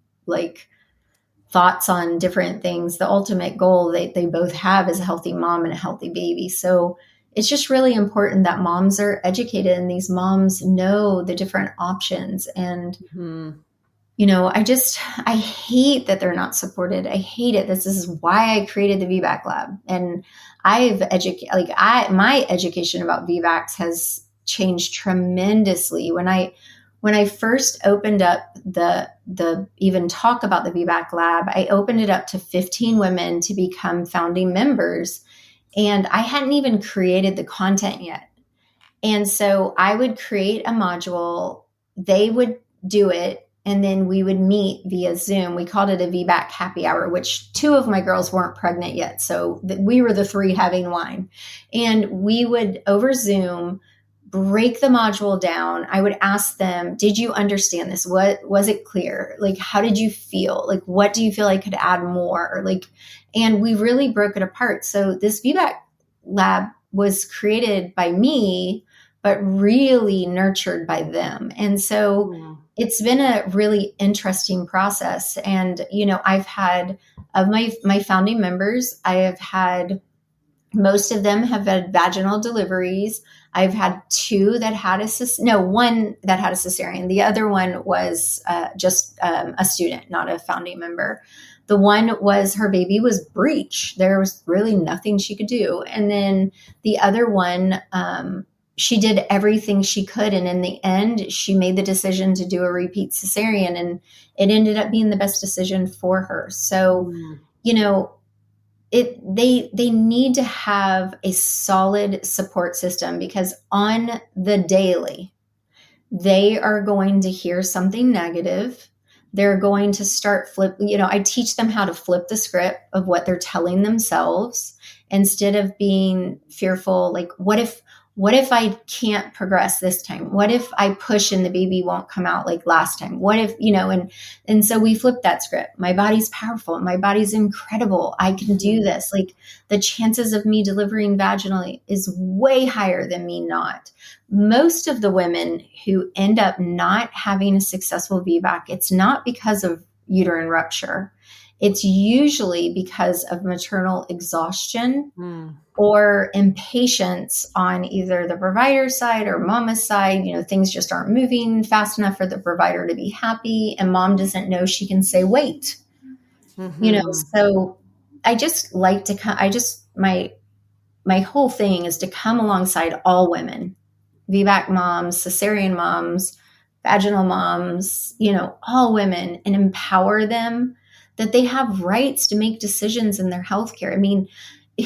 thoughts on different things, the ultimate goal they both have is a healthy mom and a healthy baby. So it's just really important that moms are educated and these moms know the different options. And, I hate that they're not supported. I hate it. This is why I created the VBAC lab. And my education about VBACs has changed tremendously. When I first opened up the even talk about the VBAC lab, I opened it up to 15 women to become founding members. And I hadn't even created the content yet. And so I would create a module, they would do it, and then we would meet via Zoom. We called it a VBAC happy hour, which 2 of my girls weren't pregnant yet. So we were the 3 having wine. And we would, over Zoom, break the module down. I would ask them, did you understand this? What was it clear? How did you feel? What do you feel I could add more? And we really broke it apart. So this VBAC lab was created by me, but really nurtured by them. And so it's been a really interesting process. And, I've had, of my founding members, I have had, most of them have had vaginal deliveries. I've had 2 that had one that had a cesarean. The other one was just a student, not a founding member. The one was her baby was breech. There was really nothing she could do. And then the other one, she did everything she could. And in the end, she made the decision to do a repeat cesarean. And it ended up being the best decision for her. So, they need to have a solid support system, because on the daily, they are going to hear something negative. They're going to start I teach them how to flip the script of what they're telling themselves instead of being fearful. What if I can't progress this time? What if I push and the baby won't come out like last time? What if, and so we flip that script. My body's powerful. My body's incredible. I can do this. The chances of me delivering vaginally is way higher than me not. Most of the women who end up not having a successful VBAC, it's not because of uterine rupture. It's usually because of maternal exhaustion or impatience on either the provider side or mama's side. Things just aren't moving fast enough for the provider to be happy, and mom doesn't know she can say, wait. So I just like to come, my whole thing is to come alongside all women, VBAC moms, cesarean moms, vaginal moms, all women, and empower them that they have rights to make decisions in their healthcare. I mean,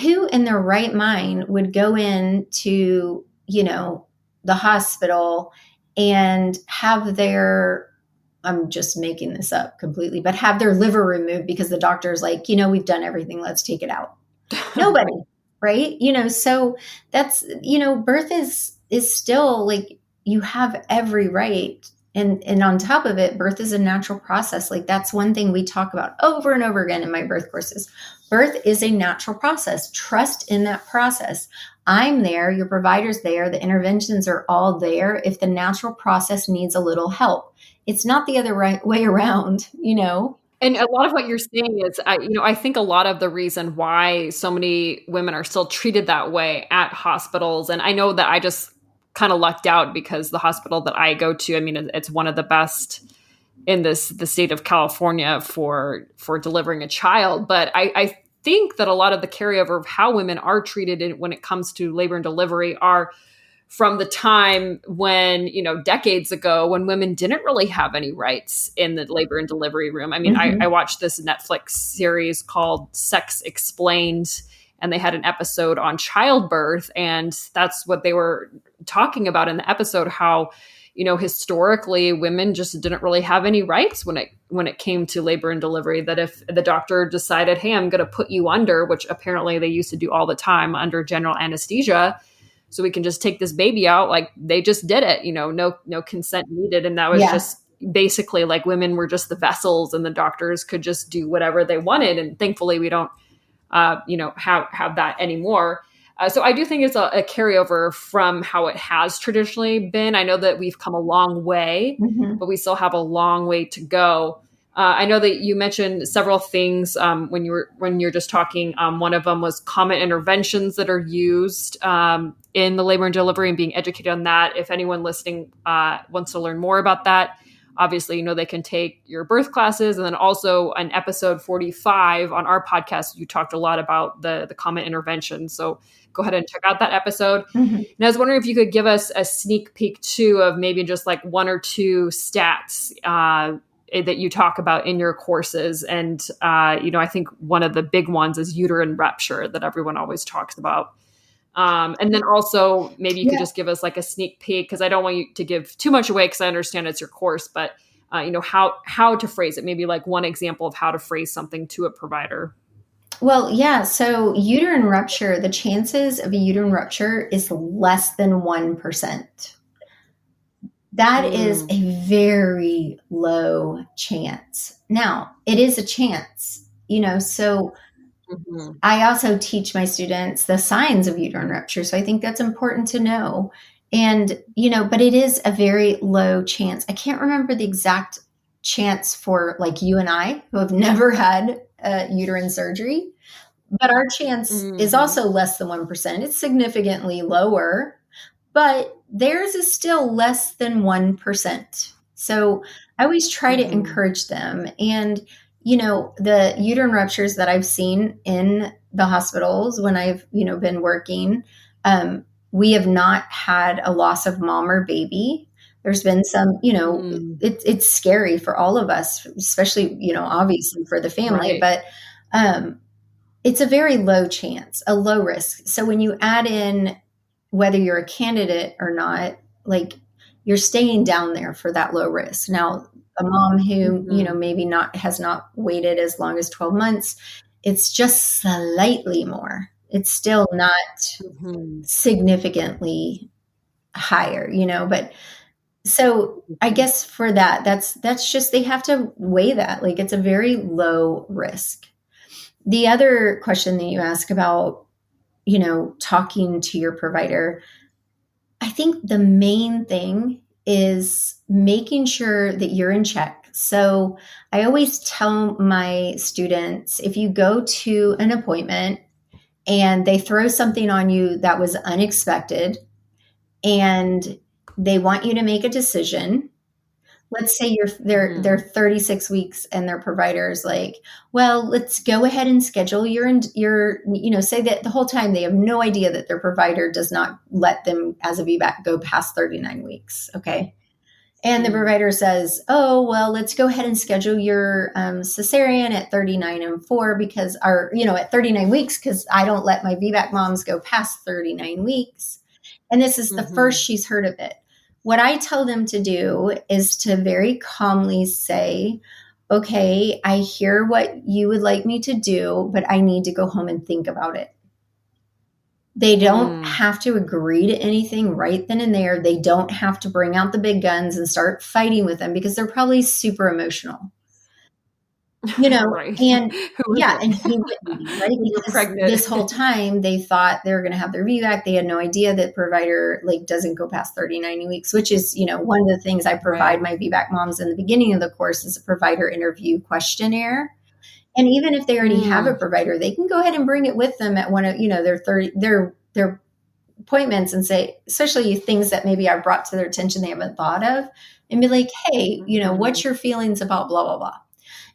who in their right mind would go into, the hospital and have their I'm just making this up completely, but have their liver removed because the doctor's like, you know, we've done everything. Let's take it out. Nobody, right? You know, so that's, you know, birth is still like, you have every right. And on top of it, birth is a natural process. Like that's one thing we talk about over and over again in my birth courses. Birth is a natural process. Trust in that process. I'm there, your provider's there, the interventions are all there. If the natural process needs a little help, it's not the other right way around, you know? And a lot of what you're saying is, I think a lot of the reason why so many women are still treated that way at hospitals, and I know that I just kind of lucked out because the hospital that I go to, I mean, it's one of the best in the state of California for delivering a child. But I think that a lot of the carryover of how women are treated when it comes to labor and delivery are from the time when, decades ago, when women didn't really have any rights in the labor and delivery room. I mean, I watched this Netflix series called Sex Explained, and they had an episode on childbirth. And that's what they were talking about in the episode, how, historically women just didn't really have any rights when it came to labor and delivery, that if the doctor decided, hey, I'm going to put you under, which apparently they used to do all the time under general anesthesia, so we can just take this baby out. Like they just did it, no consent needed. And that was just basically like women were just the vessels and the doctors could just do whatever they wanted. And thankfully we don't, have that anymore. So I do think it's a carryover from how it has traditionally been. I know that we've come a long way, but we still have a long way to go. I know that you mentioned several things when you're just talking. One of them was common interventions that are used in the labor and delivery, and being educated on that. If anyone listening wants to learn more about that, obviously, they can take your birth classes. And then also on episode 45 on our podcast, you talked a lot about the common interventions. So go ahead and check out that episode. And I was wondering if you could give us a sneak peek too of maybe just like one or two stats that you talk about in your courses. And, I think one of the big ones is uterine rupture that everyone always talks about. And then also maybe you could just give us like a sneak peek, because I don't want you to give too much away because I understand it's your course, but how to phrase it, maybe like one example of how to phrase something to a provider. Well, yeah. So uterine rupture, the chances of a uterine rupture is less than 1%. That is a very low chance. Now, it is a chance, so I also teach my students the signs of uterine rupture. So I think that's important to know. And, but it is a very low chance. I can't remember the exact chance for like you and I who have never had uterine surgery, but our chance is also less than 1%. It's significantly lower, but theirs is still less than 1%. So I always try to encourage them. And, the uterine ruptures that I've seen in the hospitals when I've, been working, we have not had a loss of mom or baby. There's been some, it's scary for all of us, especially, obviously for the family, but it's a very low chance, a low risk. So when you add in whether you're a candidate or not, like you're staying down there for that low risk. Now, a mom who, maybe has not waited as long as 12 months, it's just slightly more. It's still not significantly higher, but so I guess for that's just, they have to weigh that. Like it's a very low risk. The other question that you ask about, talking to your provider, I think the main thing is making sure that you're in check. So I always tell my students, if you go to an appointment and they throw something on you that was unexpected and they want you to make a decision, let's say they're 36 weeks and their provider's like, well, let's go ahead and schedule your, say that the whole time they have no idea that their provider does not let them as a VBAC go past 39 weeks. Okay. And the provider says, oh, well, let's go ahead and schedule your cesarean at 39 and 4 because at 39 weeks, because I don't let my VBAC moms go past 39 weeks. And this is the first she's heard of it. What I tell them to do is to very calmly say, okay, I hear what you would like me to do, but I need to go home and think about it. They don't have to agree to anything right then and there. They don't have to bring out the big guns and start fighting with them because they're probably super emotional. Right. And Who yeah, isn't? and he wouldn't be, right? When you're Because pregnant. this whole time they thought they were going to have their VBAC. They had no idea that provider like doesn't go past 39 weeks, which is, one of the things I provide my VBAC moms in the beginning of the course is a provider interview questionnaire. And even if they already have a provider, they can go ahead and bring it with them at one of, their appointments and say, especially things that maybe I brought to their attention they haven't thought of, and be like, hey, what's your feelings about blah, blah, blah.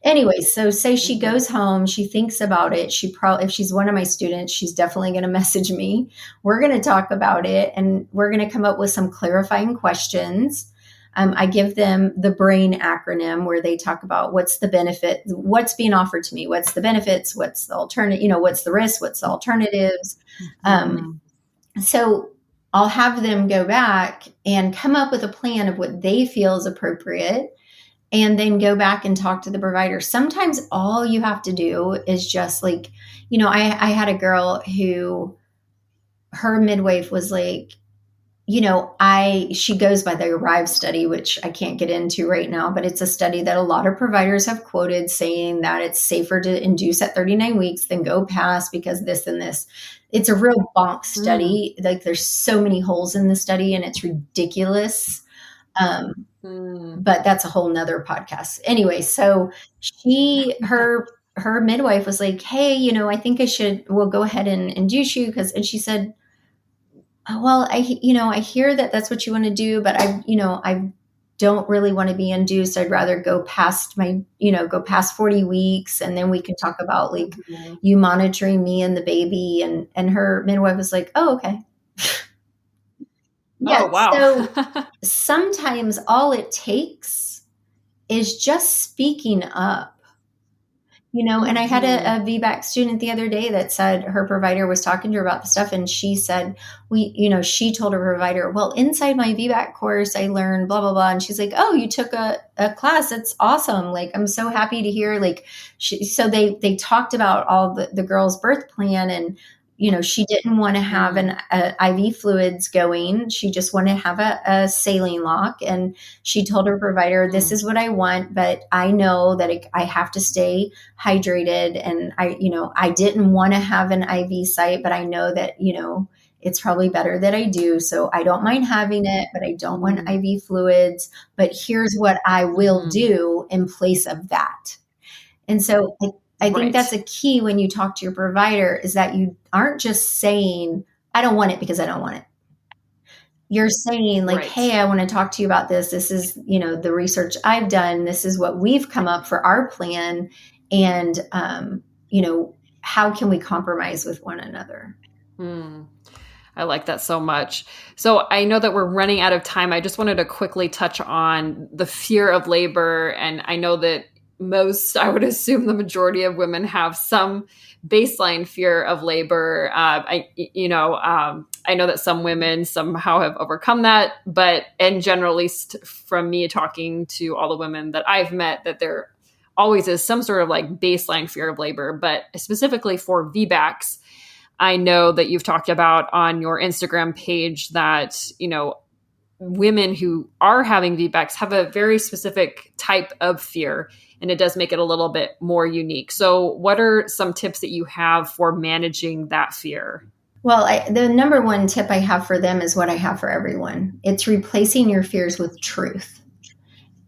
Anyway, so say she goes home, she thinks about it. She probably, if she's one of my students, she's definitely going to message me. We're going to talk about it and we're going to come up with some clarifying questions. I give them the BRAIN acronym where they talk about what's the benefit, what's being offered to me, what's the benefits, what's the alternative, what's the risk, what's the alternatives. So I'll have them go back and come up with a plan of what they feel is appropriate and then go back and talk to the provider. Sometimes all you have to do is just like, I had a girl who her midwife was like, she goes by the ARRIVE study, which I can't get into right now, but it's a study that a lot of providers have quoted saying that it's safer to induce at 39 weeks than go past because this and this. It's a real bonk study. Like there's so many holes in the study and it's ridiculous. But that's a whole nother podcast. Anyway, so her midwife was like, hey, I think we'll go ahead and induce you and she said, well, I hear that that's what you want to do, but I don't really want to be induced. I'd rather go past 40 weeks. And then we can talk about like you monitoring me and the baby. And her midwife was like, oh, okay. Yeah. Oh, wow. So sometimes all it takes is just speaking up. And I had a VBAC student the other day that said her provider was talking to her about the stuff. And she said, she told her provider, well, inside my VBAC course, I learned blah, blah, blah. And she's like, oh, you took a class. That's awesome. Like, I'm so happy to hear so they talked about all the girl's birth plan and, she didn't want to have an IV fluids going. She just wanted to have a saline lock. And she told her provider, this is what I want, but I know that I have to stay hydrated. And I didn't want to have an IV site, but I know that, it's probably better that I do. So I don't mind having it, but I don't want IV fluids. But here's what I will do in place of that. And so I think that's a key when you talk to your provider is that you aren't just saying, I don't want it because I don't want it. You're saying like, hey, I want to talk to you about this. This is, the research I've done. This is what we've come up for our plan. And, how can we compromise with one another? I like that so much. So I know that we're running out of time. I just wanted to quickly touch on the fear of labor. And I know that I would assume the majority of women have some baseline fear of labor. I know that some women somehow have overcome that, and generally, at least from me talking to all the women that I've met, that there always is some sort of like baseline fear of labor. But specifically for VBACs, I know that you've talked about on your Instagram page that, women who are having VBACs have a very specific type of fear, and it does make it a little bit more unique. So what are some tips that you have for managing that fear? Well, the number one tip I have for them is what I have for everyone. It's replacing your fears with truth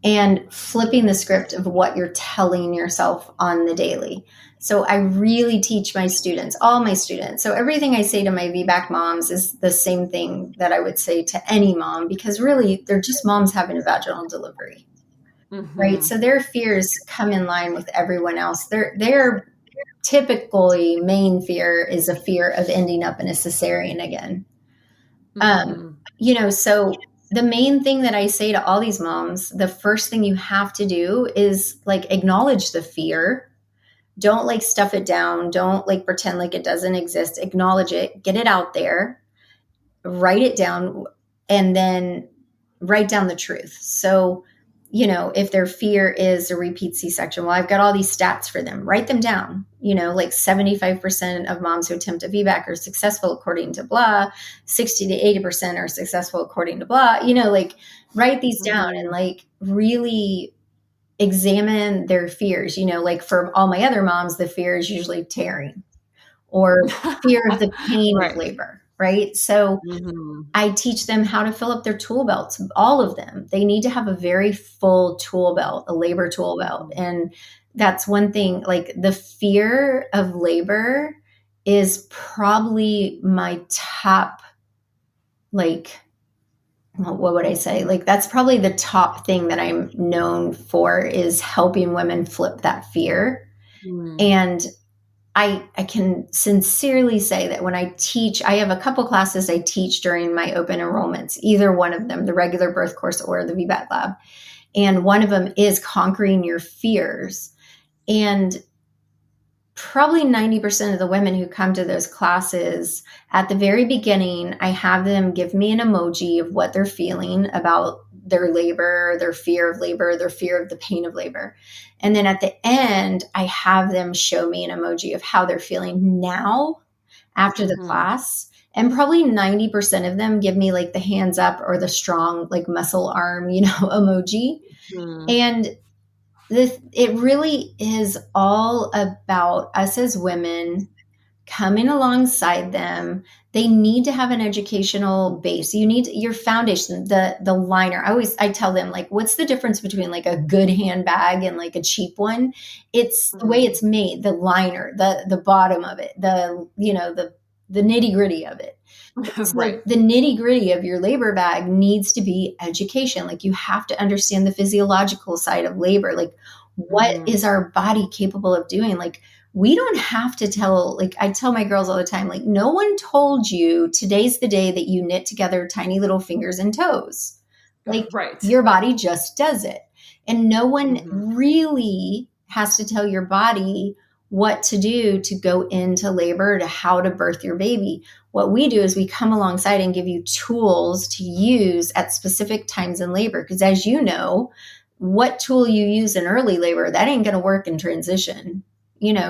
and flipping the script of what you're telling yourself on the daily. So I really teach my students, all my students. So everything I say to my VBAC moms is the same thing that I would say to any mom, because really they're just moms having a vaginal delivery, right? So their fears come in line with everyone else. Their typically main fear is a fear of ending up in a cesarean again. So the main thing that I say to all these moms, the first thing you have to do is like acknowledge the fear. Don't like stuff it down. Don't like pretend like it doesn't exist. Acknowledge it, get it out there, write it down, and then write down the truth. So, if their fear is a repeat C-section, well, I've got all these stats for them. Write them down. Like 75% of moms who attempt a VBAC are successful according to blah, 60 to 80% are successful according to blah, like write these down and like really examine their fears. Like for all my other moms, the fear is usually tearing or fear of the pain of labor, right? So I teach them how to fill up their tool belts, all of them. They need to have a very full tool belt, a labor tool belt. And that's one thing, like the fear of labor is probably my top, like, what would I say? Like, that's probably the top thing that I'm known for, is helping women flip that fear. And I can sincerely say that when I teach, I have a couple classes I teach during my open enrollments, either one of them, the regular birth course or the VBAC lab. And one of them is conquering your fears. And probably 90% of the women who come to those classes, at the very beginning, I have them give me an emoji of what they're feeling about their labor, their fear of labor, their fear of the pain of labor. And then at the end, I have them show me an emoji of how they're feeling now after the class. And probably 90% of them give me like the hands up or the strong, like muscle arm, emoji. And it really is all about us as women coming alongside them. They need to have an educational base. You need your foundation, the liner. I tell them, like, what's the difference between like a good handbag and like a cheap one? It's the way it's made, the liner, the bottom of it, the nitty gritty of it. So right. The nitty gritty of your labor bag needs to be education. Like, you have to understand the physiological side of labor. Like, what is our body capable of doing? Like, we don't have to tell, like I tell my girls all the time, like, no one told you today's the day that you knit together tiny little fingers and toes. Like, your body just does it. And no one really has to tell your body what to do to go into labor, to how to birth your baby. What we do is we come alongside and give you tools to use at specific times in labor. Because as you know, what tool you use in early labor, that ain't going to work in transition.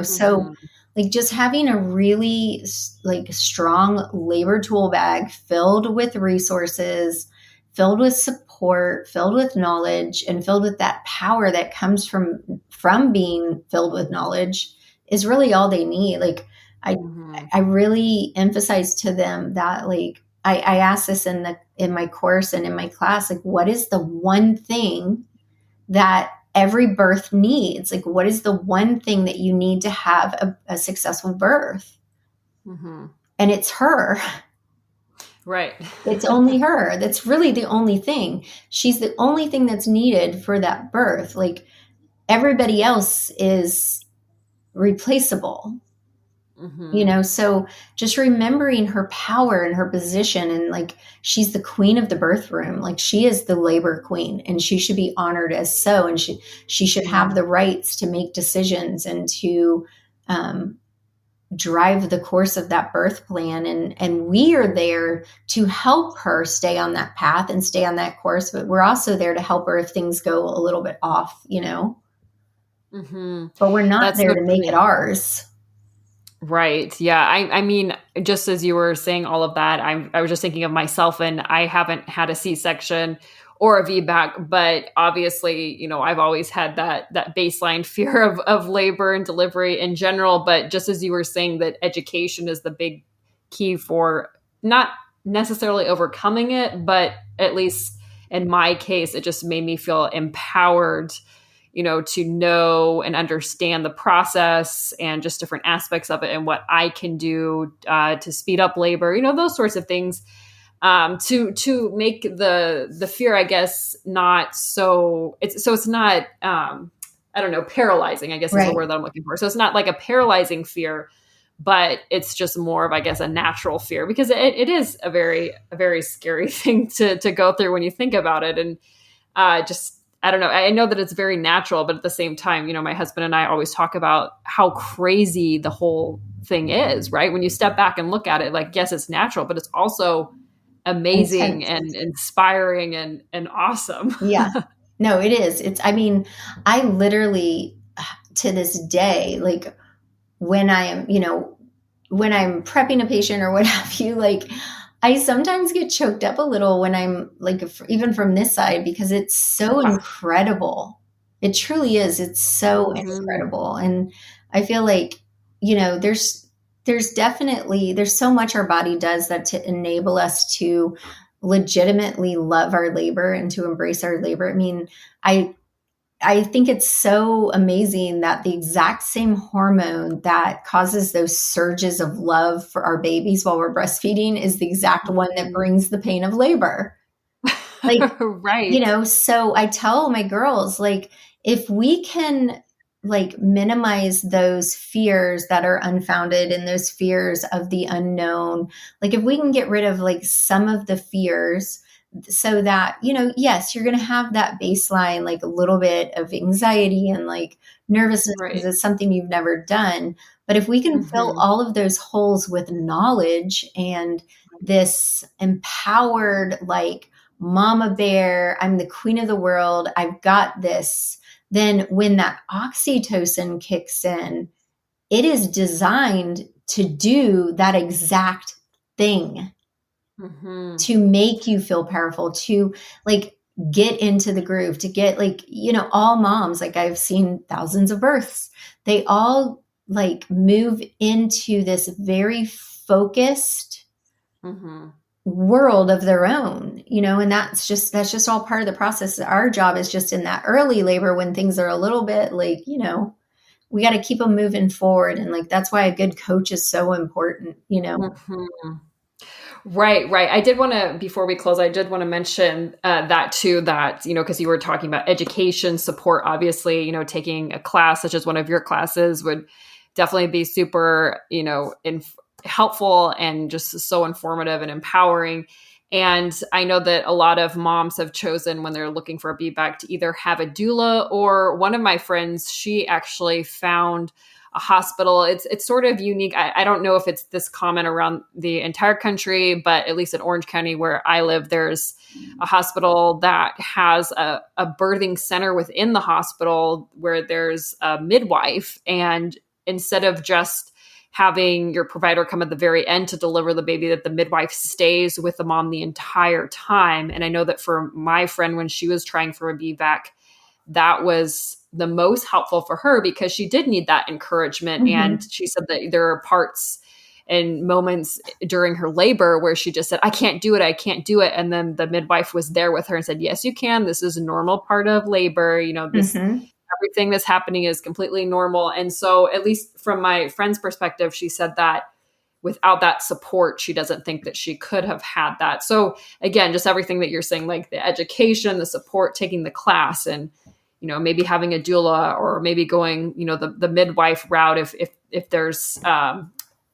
So like just having a really like strong labor tool bag filled with resources, filled with support, filled with knowledge, and filled with that power that comes from being filled with knowledge is really all they need. Like I really emphasize to them that, like, I ask this in my course and in my class, like, what is the one thing that every birth needs? Like, what is the one thing that you need to have a successful birth? And it's her. Right. It's only her. That's really the only thing. She's the only thing that's needed for that birth. Like, everybody else is replaceable. So just remembering her power and her position, and like, she's the queen of the birth room. Like, she is the labor queen, and she should be honored as so. And she should have the rights to make decisions and to drive the course of that birth plan. And we are there to help her stay on that path and stay on that course. But we're also there to help her if things go a little bit off, But we're not there to make it ours. Right. Yeah. I mean, just as you were saying all of that, I was just thinking of myself, and I haven't had a C-section or a VBAC, but obviously, I've always had that baseline fear of labor and delivery in general. But just as you were saying, that education is the big key for not necessarily overcoming it, but at least in my case, it just made me feel empowered, to know and understand the process and just different aspects of it and what I can do to speed up labor, those sorts of things, to make the fear, I guess, not so it's not, paralyzing, I guess is the word that I'm looking for. So it's not like a paralyzing fear, but it's just more of, I guess, a natural fear, because it is a very scary thing to go through when you think about it. And I don't know. I know that it's very natural, but at the same time, my husband and I always talk about how crazy the whole thing is, right? When you step back and look at it, like, yes, it's natural, but it's also amazing intense. and inspiring and awesome. Yeah. No, it is. I mean, I literally to this day, like when I am, when I'm prepping a patient or what have you, like I sometimes get choked up a little when I'm like, even from this side, because it's so incredible. It truly is. It's so incredible. And I feel like, there's definitely, there's so much our body does that to enable us to legitimately love our labor and to embrace our labor. I mean, I think it's so amazing that the exact same hormone that causes those surges of love for our babies while we're breastfeeding is the exact one that brings the pain of labor. Like, Right. So I tell my girls, like, if we can like minimize those fears that are unfounded and those fears of the unknown, like if we can get rid of like some of the fears so that, yes, you're going to have that baseline, like a little bit of anxiety and like nervousness because Right. it's something you've never done. But if we can fill all of those holes with knowledge and this empowered, like, mama bear, I'm the queen of the world, I've got this, then when that oxytocin kicks in, it is designed to do that exact thing, to make you feel powerful, to like get into the groove, to get like, all moms, like I've seen thousands of births, they all like move into this very focused world of their own, and that's just all part of the process. Our job is just in that early labor when things are a little bit like, we got to keep them moving forward. And like, that's why a good coach is so important. Right. I did want to, before we close, I did want to mention that too, that, because you were talking about education support, obviously, taking a class such as one of your classes would definitely be super, helpful and just so informative and empowering. And I know that a lot of moms have chosen when they're looking for a VBAC to either have a doula, or one of my friends, she actually found a hospital. It's sort of unique. I don't know if it's this common around the entire country, but at least in Orange County where I live, there's a hospital that has a birthing center within the hospital where there's a midwife. And instead of just having your provider come at the very end to deliver the baby, that the midwife stays with the mom the entire time. And I know that for my friend, when she was trying for a VBAC, that was the most helpful for her because she did need that encouragement. And she said that there are parts and moments during her labor where she just said, I can't do it. And then the midwife was there with her and said, yes, you can. This is a normal part of labor. Everything that's happening is completely normal. And so, at least from my friend's perspective, she said that without that support, she doesn't think that she could have had that. So again, just everything that you're saying, like the education, the support, taking the class, and maybe having a doula, or maybe going, the midwife route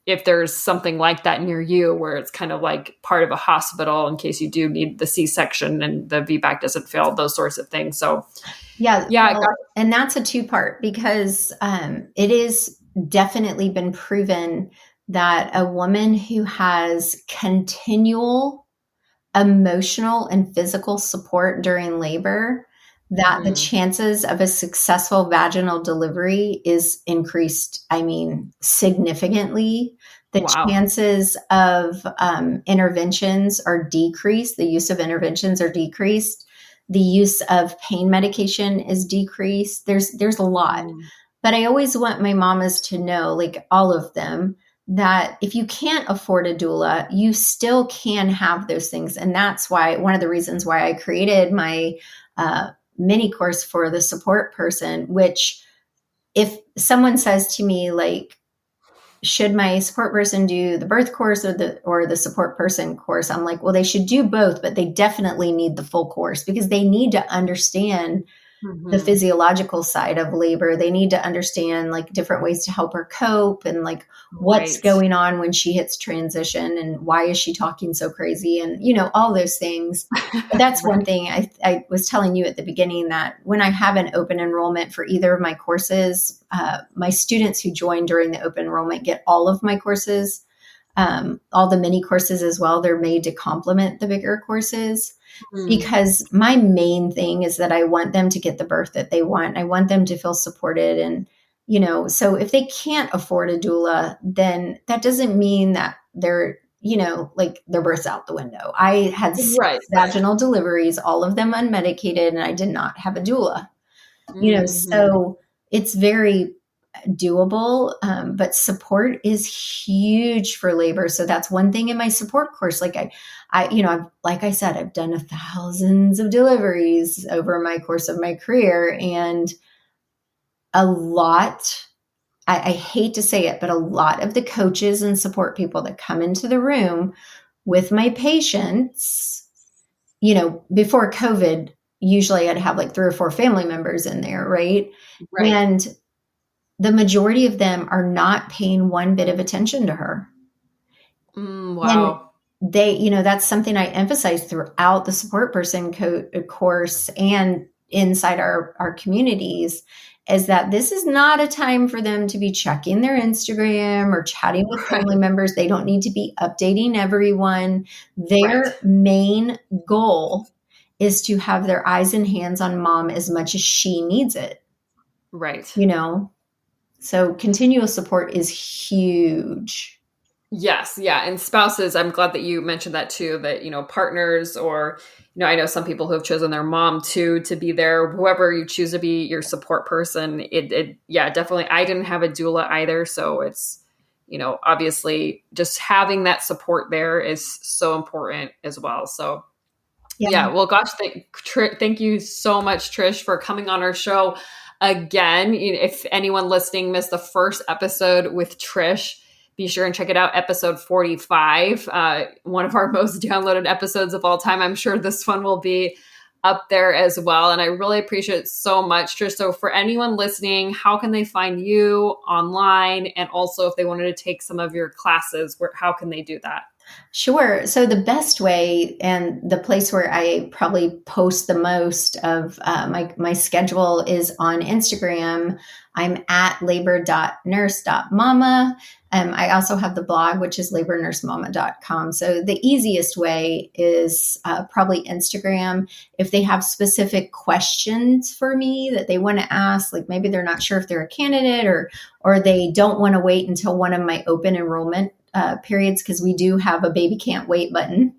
if there's something like that near you where it's kind of like part of a hospital in case you do need the C-section and the VBAC doesn't fail, those sorts of things. So yeah. And that's a two-part, because it is definitely been proven that a woman who has continual emotional and physical support during labor, that the chances of a successful vaginal delivery is increased, significantly. The chances of interventions are decreased. The use of interventions are decreased. The use of pain medication is decreased. There's a lot. But I always want my mamas to know, like all of them, that if you can't afford a doula, you still can have those things. And that's why, one of the reasons why I created my mini course for the support person, which if someone says to me, like, should my support person do the birth course or the support person course? I'm like, well, they should do both, but they definitely need the full course, because they need to understand the physiological side of labor. They need to understand like different ways to help her cope, and like what's going on when she hits transition, and why is she talking so crazy, and all those things. But that's one thing I was telling you at the beginning, that when I have an open enrollment for either of my courses, my students who join during the open enrollment get all of my courses. all the mini courses as well. They're made to complement the bigger courses. Mm. Because my main thing is that I want them to get the birth that they want. I want them to feel supported. And, so if they can't afford a doula, then that doesn't mean that they're, like their birth's out the window. I had 6 vaginal deliveries, all of them unmedicated, and I did not have a doula. So it's very doable, but support is huge for labor. So that's one thing in my support course. Like like I said, I've done thousands of deliveries over my course of my career, and a lot, I hate to say it, but a lot of the coaches and support people that come into the room with my patients, before COVID, usually I'd have like 3 or 4 family members in there, right? And the majority of them are not paying one bit of attention to her. Wow. And they, that's something I emphasize throughout the support person course and inside our communities, is that this is not a time for them to be checking their Instagram or chatting with family members. They don't need to be updating everyone. Their main goal is to have their eyes and hands on mom as much as she needs it. Right. So continual support is huge. Yes. Yeah. And spouses, I'm glad that you mentioned that too, that, partners or, I know some people who have chosen their mom to be there, whoever you choose to be your support person. Yeah, definitely. I didn't have a doula either. So it's, obviously just having that support there is so important as well. So yeah. Well, gosh, thank you so much, Trish, for coming on our show again. If anyone listening missed the first episode with Trish, be sure and check it out. Episode 45, one of our most downloaded episodes of all time. I'm sure this one will be up there as well. And I really appreciate it so much, Trish. So for anyone listening, how can they find you online? And also if they wanted to take some of your classes, how can they do that? Sure. So the best way and the place where I probably post the most of my schedule is on Instagram. I'm at labor.nurse.mama. I also have the blog, which is labornursemama.com. So the easiest way is probably Instagram. If they have specific questions for me that they want to ask, like maybe they're not sure if they're a candidate or they don't want to wait until one of my open enrollment periods, because we do have a baby can't wait button,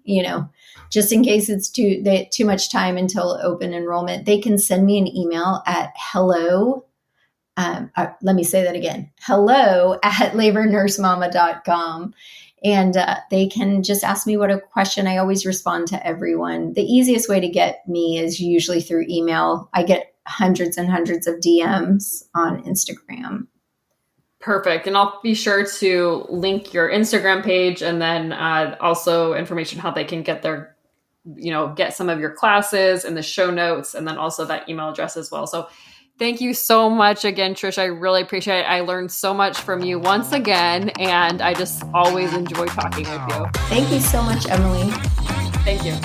just in case it's too much time until open enrollment, they can send me an email at hello. Let me say that again, hello@labornursemama.com. And they can just ask me what a question. I always respond to everyone. The easiest way to get me is usually through email. I get hundreds and hundreds of DMs on Instagram. Perfect. And I'll be sure to link your Instagram page and then also information how they can get get some of your classes in the show notes, and then also that email address as well. So thank you so much again, Trish. I really appreciate it. I learned so much from you once again, and I just always enjoy talking with you. Thank you so much, Emily. Thank you.